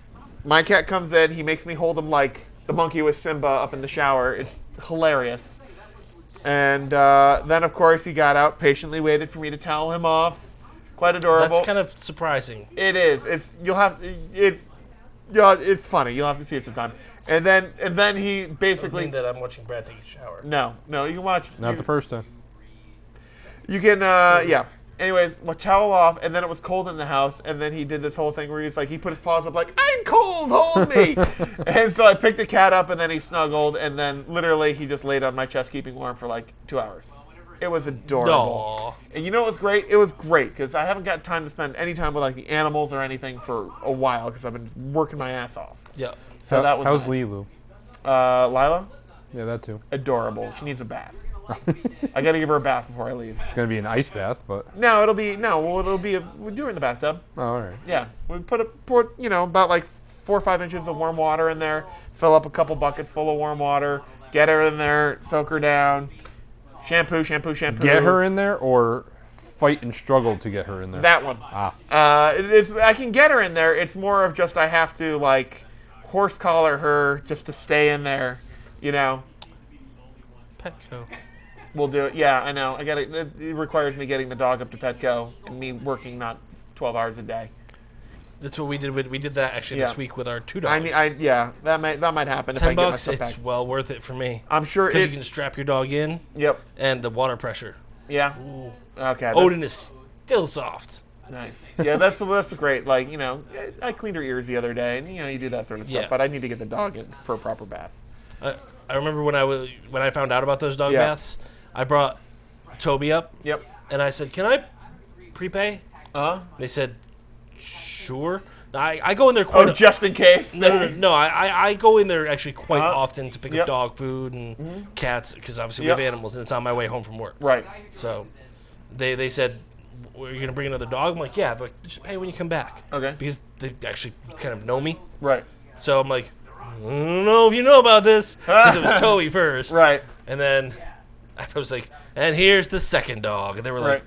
my cat comes in, he makes me hold him like the monkey with Simba up in the shower. It's hilarious. And then, of course, he got out, patiently waited for me to towel him off. Quite adorable.
That's kind of surprising.
It is. It's funny. You'll have to see it sometime. And then he basically.
Mean that I'm watching Brad take a shower.
No, you can watch.
Not the first time.
You can, yeah. Anyways, we'll towel off, and then it was cold in the house, and then he did this whole thing where he's like, he put his paws up like, I'm cold, hold me! And so I picked the cat up, and then he snuggled, and then literally he just laid on my chest, keeping warm for 2 hours. It was adorable.
Aw.
And you know what was great? It was great, because I haven't got time to spend any time with the animals or anything for a while, because I've been working my ass off.
Yeah.
So that was
how's
nice.
Lilu?
Lila,
Yeah, that too.
adorable. She needs a bath. I gotta give her a bath before I leave.
It's gonna be an ice bath, but
No, it'll be we'll do it in the bathtub.
oh, all right.
Yeah, we put about like 4 or 5 inches of warm water in there. Fill up a couple buckets full of warm water. Get her in there. Soak her down. Shampoo.
Get her in there, or fight and struggle to get her in there.
That one. It is. I can get her in there. It's more of just I have to like horse collar her just to stay in there. You know.
Petco.
We'll do it. Yeah, I know. It requires me getting the dog up to Petco and me working not 12 hours a day.
That's what we did. We did that actually
Yeah.
this week with our 2 dogs.
I mean, that might happen if I
$10.
get myself
It's
back.
well worth it for me.
I'm sure
Because
it.
you can strap your dog in
Yep.
and the water pressure.
Yeah. Okay. that's
Odin is still soft.
nice. Yeah, that's great. Like I cleaned her ears the other day, and you do that sort of stuff.
Yeah.
But I need to get the dog in for a proper bath.
I remember when I found out about those dog
Yeah.
baths, I brought Toby up
Yep.
and I said, "Can I prepay?"
Uh-huh.
They said, "Sure." I go in there quite.
Oh, just in case.
No. I go in there actually quite
Uh-huh.
often to pick
Yep.
up dog food and cats because obviously
Yep.
we have animals and it's on my way home from work.
Right.
So they said, "Are you gonna bring another dog?" I'm like, "Yeah." They're like, "Just pay when you come back."
Okay.
Because they actually kind of know me.
Right.
So I'm like, "I don't know if you know about this," because it was Toby first.
Right.
And then I was like, "And here's the second dog." And they were like,
Right.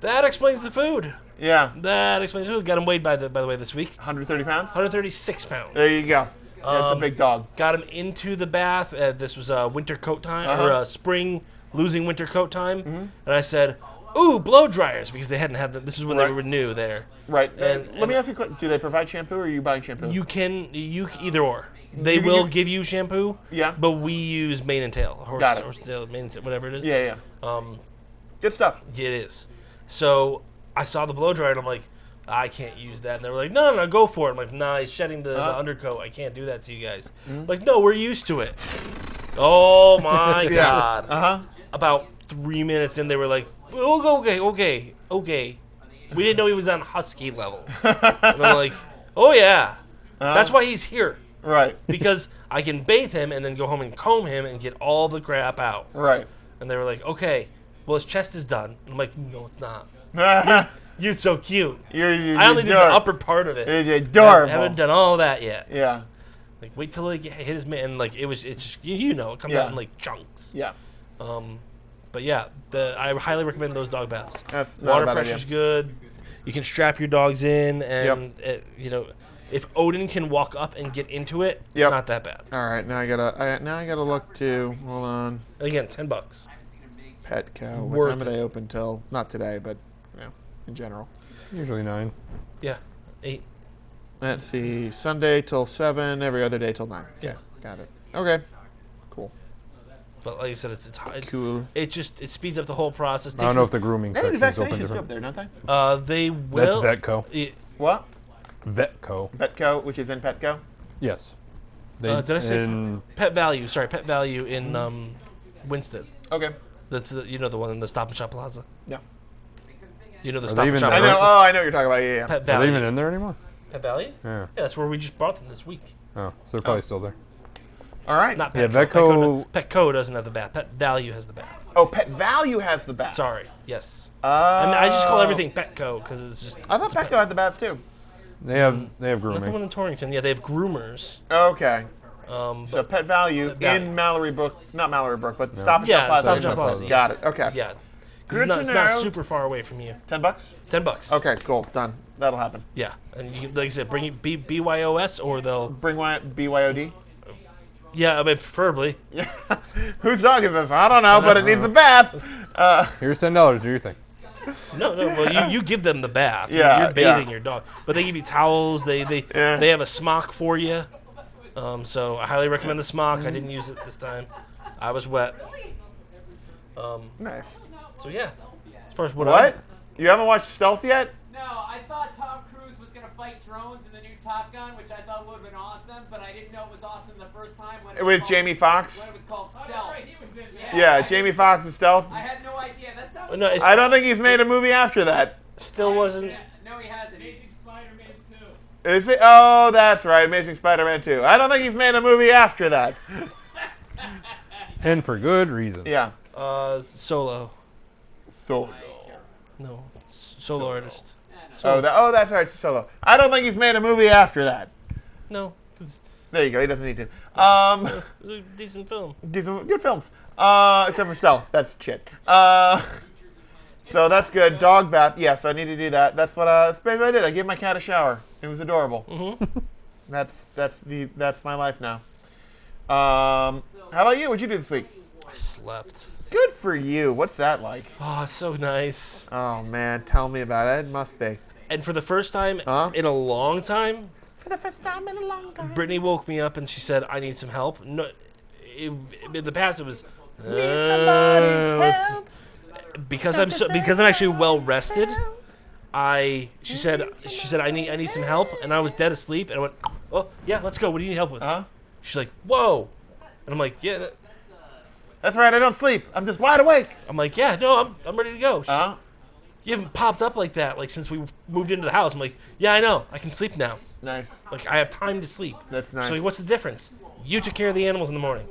"That explains the food.
Yeah.
That explains the food." Got him weighed by the way this week.
130 pounds.
136 pounds.
There you go. That's a big dog.
Got him into the bath. This was winter coat time
Uh-huh.
or spring losing winter coat time. And I said, "Ooh, blow dryers," because they hadn't had them. This is when
Right.
they were new there.
Right.
And-
Let me ask you a question. Do they provide shampoo, or are you buying shampoo?
You either or. They will give you shampoo.
Yeah.
But we use mane and tail,
Got it.
horse tail, mane and tail, whatever it is.
Yeah. Good stuff.
It is. So I saw the blow dryer and I'm like, I can't use that. And they were like, no, go for it. I'm like, nah, he's shedding the undercoat. I can't do that to you guys. Like, no, we're used to it. Oh my God.
Uh-huh.
About 3 minutes in, they were like, okay. We didn't know he was on husky level. And I'm like, oh yeah. That's why he's here.
Right.
Because I can bathe him and then go home and comb him and get all the crap out.
Right.
And they were like, okay, well, his chest is done. And I'm like, no, it's not. You're so cute.
You're
I only did the upper part of it.
You're adorable.
I haven't done all that yet.
Yeah.
Like, wait till he hit his man. And, like, it's just, it comes
Yeah.
out in, like, chunks.
Yeah.
But, yeah, I highly recommend those dog baths.
That's not
Water
a bad
pressure's
idea.
good. You can strap your dogs in. And, if Odin can walk up and get into it,
Yep.
it's not that bad.
All right. Now I gotta look to. Hold on.
Again, $10.
Petco. What
Worth
time are they open till? Not today, but in general.
Usually 9.
Yeah, 8.
Let's see. Sunday till 7. Every other day till 9.
Yeah.
Got it. Okay. Cool.
But like I said, it's
Cool.
it speeds up the whole process.
I don't know if the grooming
Hey, the
section is open
vaccinations go up
different.
there, don't they?
They
That's
will.
Vetco.
What?
Vetco.
Petco, which is in Petco.
Yes.
Did I say
in-
Pet Value? Sorry, Pet Value in Winston.
Okay.
That's the one in the Stop and Shop Plaza.
Yeah.
You know the
Are
Stop
they
and
even
Shop
there?
I know.
Plaza.
Oh, I know what you're talking about. Yeah.
Pet
Are
Value.
they even in there anymore?
Pet Value?
Yeah.
Yeah, that's where we just brought them this week.
Oh, so they're probably still there.
All right.
Not
Yeah,
Petco.
Vetco-
Petco doesn't have the bath. Pet Value has the bath.
Oh, Pet Value has the bath.
Sorry. Yes.
I
I mean, I just call everything Petco because it's just.
I thought Petco had the baths too.
They have
Nothing
grooming.
in Torrington. Yeah, they have groomers.
Okay.
So
So Pet Value
Got
in Mallory Brook, not Mallory Brook, but Stop and
Yeah,
Shop Plaza.
Stop and Shop Plaza, yeah.
Got it. Okay.
yeah, 'cause
Good
it's
to
not
know.
super far away from you.
$10.
$10.
Okay, cool. Done. That'll happen.
Yeah, and you, like I said, bring it BYOS or they'll.
Bring one BYOD.
Yeah, I mean preferably.
Yeah. Whose dog is this? I don't know, but it needs a bath.
Here's $10. Do your thing.
No. Well, you give them the bath.
Yeah,
You're bathing
yeah.
your dog, but they give you towels. They have a smock for you. So I highly recommend the smock. I didn't use it this time. I was wet.
Nice.
So yeah. As far as what?
What? You haven't watched Stealth yet?
No, I thought Tom Cruise was gonna fight drones in the new Top Gun, which I thought would have been awesome, but I didn't know it was awesome the first time when it was
With
called,
Jamie
when
Foxx?
it was called
Oh,
Stealth.
right, he was in
Yeah, Jamie Foxx and Stealth.
I had no idea. That sounds.
No, it's
I don't think he's made a movie after that.
still wasn't.
No, he hasn't.
Amazing Spider-Man 2.
Is it? Oh, that's right. Amazing Spider-Man 2. I don't think he's made a movie after that.
And for good reason.
Yeah.
Solo.
Solo.
No, solo artist.
Oh, that's right. Solo. I don't think he's made a movie after that.
No, 'cause
There you go. He doesn't need to.
it was a decent film.
Decent, good films. Except for Stealth. That's shit. So that's good. Dog bath. Yes, I need to do that. That's that's basically what I did. I gave my cat a shower. It was adorable.
Mm-hmm.
That's my life now. How about you? What'd you do this week?
I slept.
Good for you. What's that like?
Oh, it's so nice.
Oh man, tell me about it. It must be.
And for the first time in a long time,
For the first time in a long time.
Brittany woke me up and she said, "I need some help." No, in the past it was because I'm actually well rested. She said I need some help, and I was dead asleep, and I went, "Oh yeah, let's go. What do you need help with?" She's like, "Whoa," and I'm like, "Yeah."
That's right. I don't sleep. I'm just wide awake.
I'm like, "Yeah, no, I'm ready to go." You haven't popped up like that since we moved into the house. I'm like, "Yeah, I know. I can sleep now.
Nice.
Like I have time to sleep."
That's nice.
So like, what's the difference? You took care of the animals in the morning.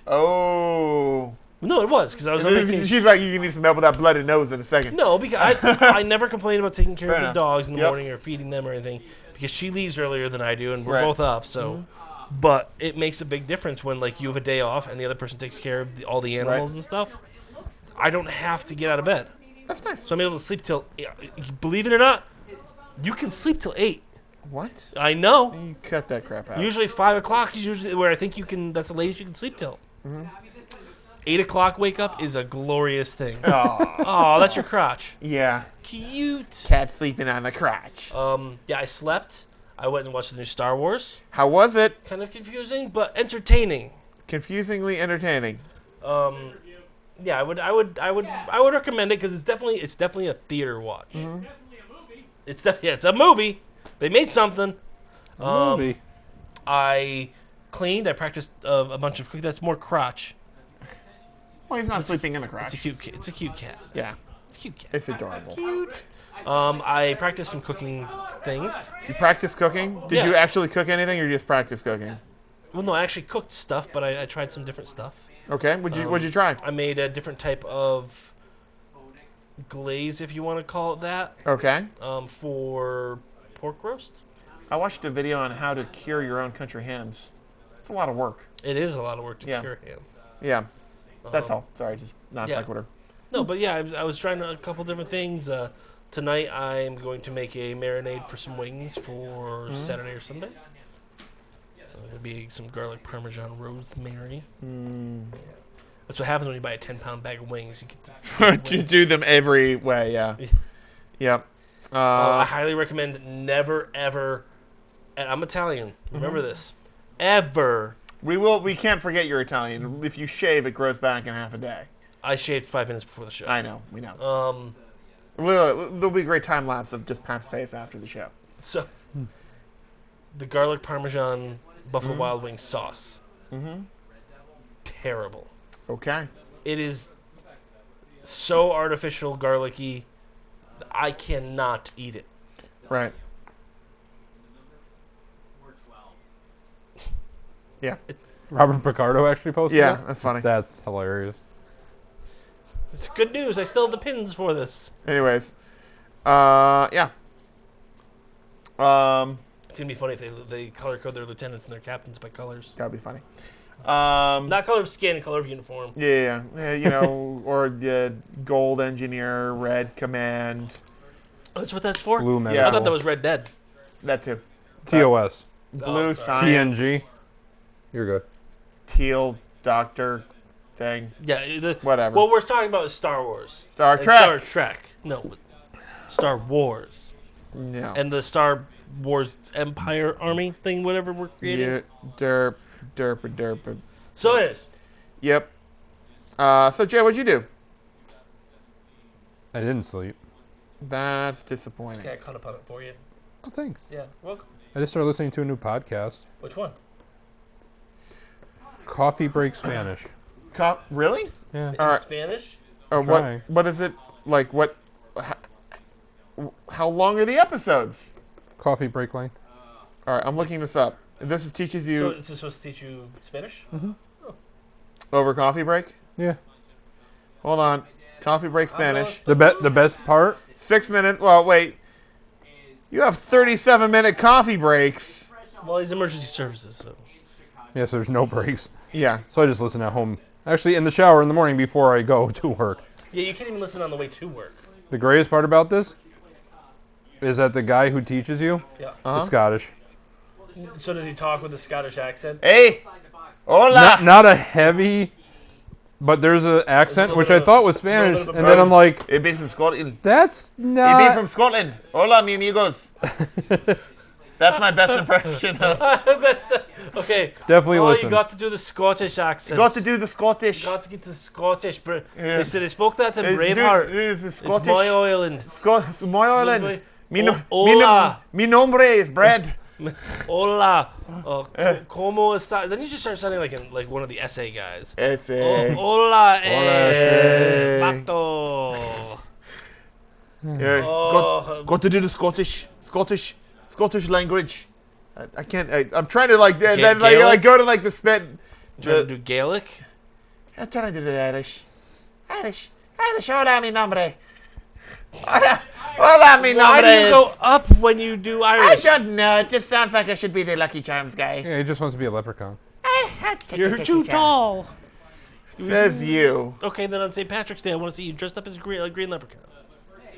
Oh.
No, it was because I was on vacation.
She's like, you need some help with that bloody nose in a second.
No, because I never complain about taking care
Fair
of the
enough.
dogs in the
Yep.
morning or feeding them or anything because she leaves earlier than I do and we're
Right.
both up. So, but it makes a big difference when like you have a day off and the other person takes care of all the animals and stuff. I don't have to get out of bed,
That's nice.
so I'm able to sleep till. Believe it or not, you can sleep till 8.
What?
I know.
You cut that crap out.
Usually 5 o'clock is usually where I think you can. That's the latest you can sleep till. 8 o'clock wake up is a glorious thing. Oh, that's your crotch.
Yeah.
Cute.
Cat sleeping on the crotch.
Yeah, I slept. I went and watched the new Star Wars.
How was it?
Kind of confusing, but entertaining.
Confusingly entertaining.
Yeah, I would recommend it because it's definitely a theater watch. It's a movie. They made something.
Movie.
I cleaned. I practiced a bunch of cooking. That's more crotch.
Well, he's not sleeping in the crotch.
It's a cute cat.
Yeah.
It's a cute cat.
It's adorable.
I practiced some cooking things.
You practice cooking? Did
Yeah.
you actually cook anything or you just practice cooking?
Well, no, I actually cooked stuff, but I tried some different stuff.
Okay. What'd you try?
I made a different type of glaze, if you want to call it that,
Okay.
for pork roast.
I watched a video on how to cure your own country hams. It's a lot of work.
It is a lot of work to
Yeah.
cure ham.
Yeah. That's all. Sorry, just not
yeah.
sequitur.
No, but yeah, I was trying a couple different things. Tonight I'm going to make a marinade for some wings for Saturday or Sunday. It'll be some garlic parmesan rosemary. That's what happens when you buy a 10-pound bag of wings. You get
You do them every way, yeah. Yep.
I highly recommend never ever. And I'm Italian. Remember this. Ever.
We can't forget you're Italian. If you shave, it grows back in half a day.
I shaved 5 minutes before the show.
I know, we know. There'll be a great time lapse of just Pat's face after the show.
So, the garlic parmesan Buffalo Wild Wings sauce. Terrible.
Okay.
It is so artificial garlicky. I cannot eat it.
Right. Yeah.
Robert Picardo actually posted
Yeah,
it?
that's funny.
That's hilarious.
It's good news. I still have the pins for this.
Anyways. Yeah.
It's going to be funny if they color code their lieutenants and their captains by colors.
That'd be funny.
Not color of skin, color of uniform.
Yeah, you know, or the gold engineer, red command,
That's what that's for?
Blue
I
Medical.
thought that was Red Dead.
that too.
TOS.
Blue
sorry.
science.
TNG. You're good.
Teal doctor thing.
Yeah.
Whatever.
What we're talking about is Star Wars.
Star
And
Trek.
Star Trek. No. Star Wars.
Yeah.
And the Star Wars Empire Army thing, whatever we're creating.
Yeah, derp.
So it is.
Yep. So Jay, what'd you do?
I didn't sleep.
That's disappointing.
Okay, I caught up on it for you.
Oh, thanks.
Yeah, welcome.
I just started listening to a new podcast,
Which one?
Coffee Break Spanish.
Really?
Yeah.
All right.
Spanish?
Or
Trying.
what is it like? How long are the episodes?
Coffee break length.
All right, I'm looking this up. This teaches
So
you
it's supposed to teach you Spanish?
over coffee break.
Yeah.
Hold on. Coffee break Spanish.
The best part.
6 minutes. Well, wait. You have 37-minute coffee breaks.
Well, he's emergency services, so.
Yes, there's no breaks.
Yeah.
So I just listen at home. Actually, in the shower in the morning before I go to work.
Yeah, you can't even listen on the way to work.
The greatest part about this is that the guy who teaches you
Yeah.
is Scottish.
So does he talk with a Scottish accent?
Hey. Hola.
Not a heavy, but there's an accent which I thought was Spanish,
little bit
and then I'm like,
He be from Scotland.
that's
He be
not.
from Scotland. Hola, mi amigos. That's my best impression of.
That's, okay.
Definitely
oh,
listen.
you got to do the Scottish accent.
Got to do the Scottish.
Got to get the Scottish.
Yeah.
They said they spoke that in
Dude,
Braveheart.
it is the
It's
Scottish.
my island.
My island.
Hola.
Mi nombre is bread.
Hola. Como está? Then you just start sounding like one of the essay guys.
Ese.
Hola,
eh.
Pato.
Yeah,
Oh.
got to do the Scottish language. I can't. I'm trying to like then like
Gaelic?
go to like the spin.
Trying to do Gaelic?
I'm trying to do the Irish. Hola, mi nombre. Hola, mi
Why
nombre.
do you go up when you do
I
Irish?
don't know. It just sounds like I should be the Lucky Charms guy.
Yeah, he just wants to be a leprechaun.
You're too tall.
Says you.
Okay, then on St. Patrick's Day, I want to see you dressed up as a green leprechaun.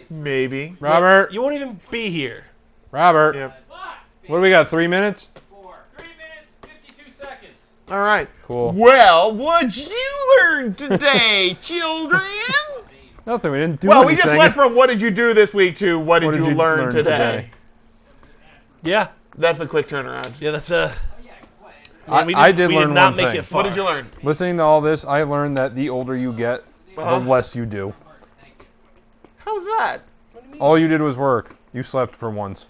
Maybe.
Robert.
You won't even be here.
Robert.
Yep.
What do we got? 3 minutes?
3 minutes, 52 seconds.
All right.
Cool.
Well, what'd you learn today, children?
Nothing. We didn't do
Well, we
anything.
just went from what did you do this week to what did you learn today?
Yeah.
That's a quick turnaround.
Yeah, that's
I did
we
learn
did not
one
make
thing.
it far.
What did you learn?
Listening to all this, I learned that the older you get,
Uh-huh.
the less you do.
How's that?
All you did was work. You slept for once.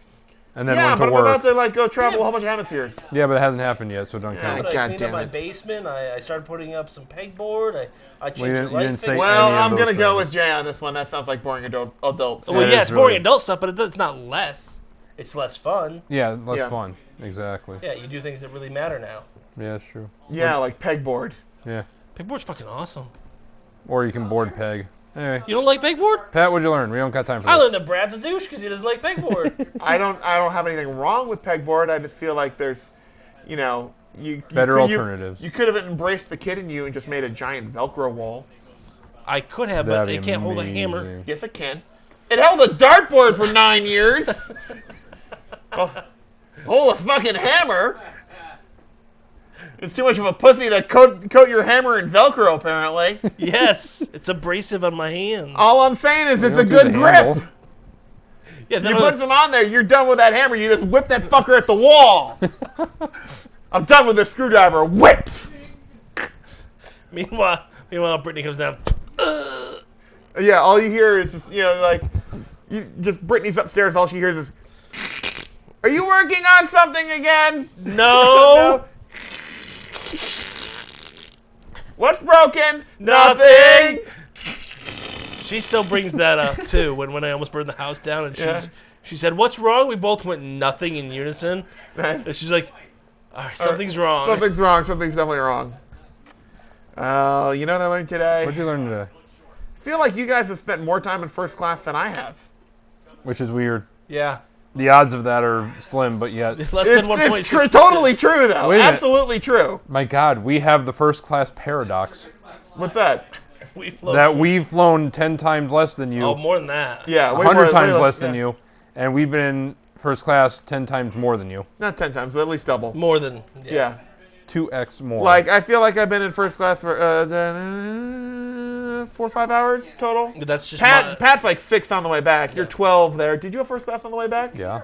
And then
Yeah,
went
but
to
I'm
work.
about to like go travel a whole bunch of hemispheres.
Yeah, but it hasn't happened yet, so don't count.
But I
God
cleaned
damn
up my
it.
basement. I started putting up some pegboard. I changed
you didn't-
the
you
light
didn't say
fixture.
Well,
any of
I'm
those
gonna go
things.
with Jay on this one. That sounds like boring adults.
Well,
Yeah,
yeah,
it's
it's boring
really-
adult stuff, but it's not less. It's less fun.
Yeah, less
Yeah.
fun. Exactly.
Yeah, you do things that really matter now.
Yeah, that's true.
Yeah, like pegboard.
Yeah.
Pegboard's fucking awesome.
Or you can board peg. Anyway,
You don't like pegboard?
Pat, what'd you learn? We don't got time for
I
this.
learned that Brad's a douche because he doesn't like pegboard.
I don't have anything wrong with pegboard. I just feel like there's, you know,
Better alternatives.
You could have embraced the kid in you and just made a giant Velcro wall.
I could have, but
That'd
it
be
can't hold a hammer.
amazing.
Yes, it can. It held a dartboard for 9 years. Hold a fucking hammer. It's too much of a pussy to coat your hammer in Velcro, apparently.
Yes, it's abrasive on my hand.
All I'm saying is it's
You
a
don't do
good
the
grip.
handle.
Yeah,
You put some on there, you're done with that hammer. You just whip that fucker at the wall. I'm done with this screwdriver. Whip.
meanwhile, Brittany comes down.
Yeah, all you hear is, this, you know, like, Brittany's upstairs. All she hears is, "Are you working on something again?"
No,
What's broken?
Nothing. She still brings that up too. When I almost burned the house down, and
Yeah.
she said, "What's wrong?" We both went nothing in unison,
Nice.
and she's like, "All right, something's wrong."
Something's wrong. Something's definitely wrong. You know what I learned today?
What'd you learn today?
I feel like you guys have spent more time in first class than I have.
Which is weird.
Yeah,
The odds of that are slim, but yet,
less
It's,
than
it's
1.6%.
totally true, though.
Wait a minute.
Absolutely true.
my God, we have the first class paradox
What's that?
We float.
that we've flown 10 times less than you,
Oh, more than that.
Yeah, way
100
more-
times
way
less than
yeah.
you, and we've been in first class 10 times more than you.
Not 10 times, but at least double.
More than
Yeah.
2x more.
Like, I feel like I've been in first class for 4 or 5 hours total.
That's just my,
Pat's like 6 on the way back. You're 12 there. Did you have first class on the way back?
Yeah.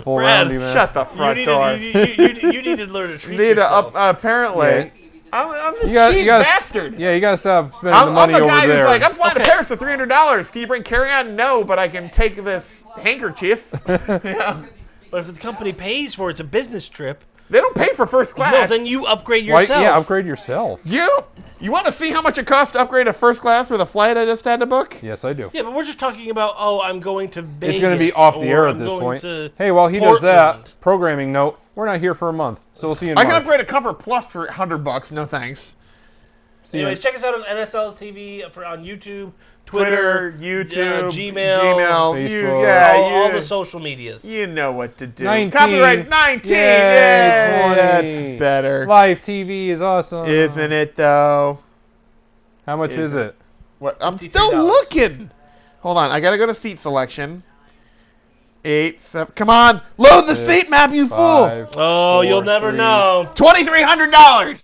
Full
Brad,
roundy, man.
Shut the front door.
you need to learn to treat
Need to
yourself.
apparently.
Yeah.
I'm a
You gotta-
cheap
you gotta-
bastard.
Yeah, you gotta stop spending the
I'm
money
the
over
guy
there.
who's like, I'm flying to
Okay.
Paris for $300. Can you bring carry-on? No, but I can take this handkerchief.
But if the company pays for it, it's a business trip.
They don't pay for first class.
No, then you upgrade
Why,
yourself.
yeah, upgrade yourself.
You want to see how much it costs to upgrade a first class with a flight I just had to book?
Yes, I do.
Yeah, but we're just talking about, I'm going to Vegas.
It's going to be off the
or
air at
I'm
this
going
point.
to
Hey, while he does that,
Portland.
programming note, we're not here for a month, so we'll see you in
I can
March.
upgrade a Comfort Plus for $100. No thanks.
See you.
Anyways, check us out on NSL's TV on YouTube, Twitter,
YouTube,
Gmail,
Facebook.
all the social medias.
You know what to do.
19.
Copyright 19.
Yay,
Yay,
20.
that's better.
Live TV is awesome.
Isn't it though?
How much is it?
What? I'm
$53.
still looking. Hold on, I gotta go to seat selection. 8, 7. Come on, load the seat map, you fool.
5,
Oh,
4,
you'll never
3.
know.
$2,300.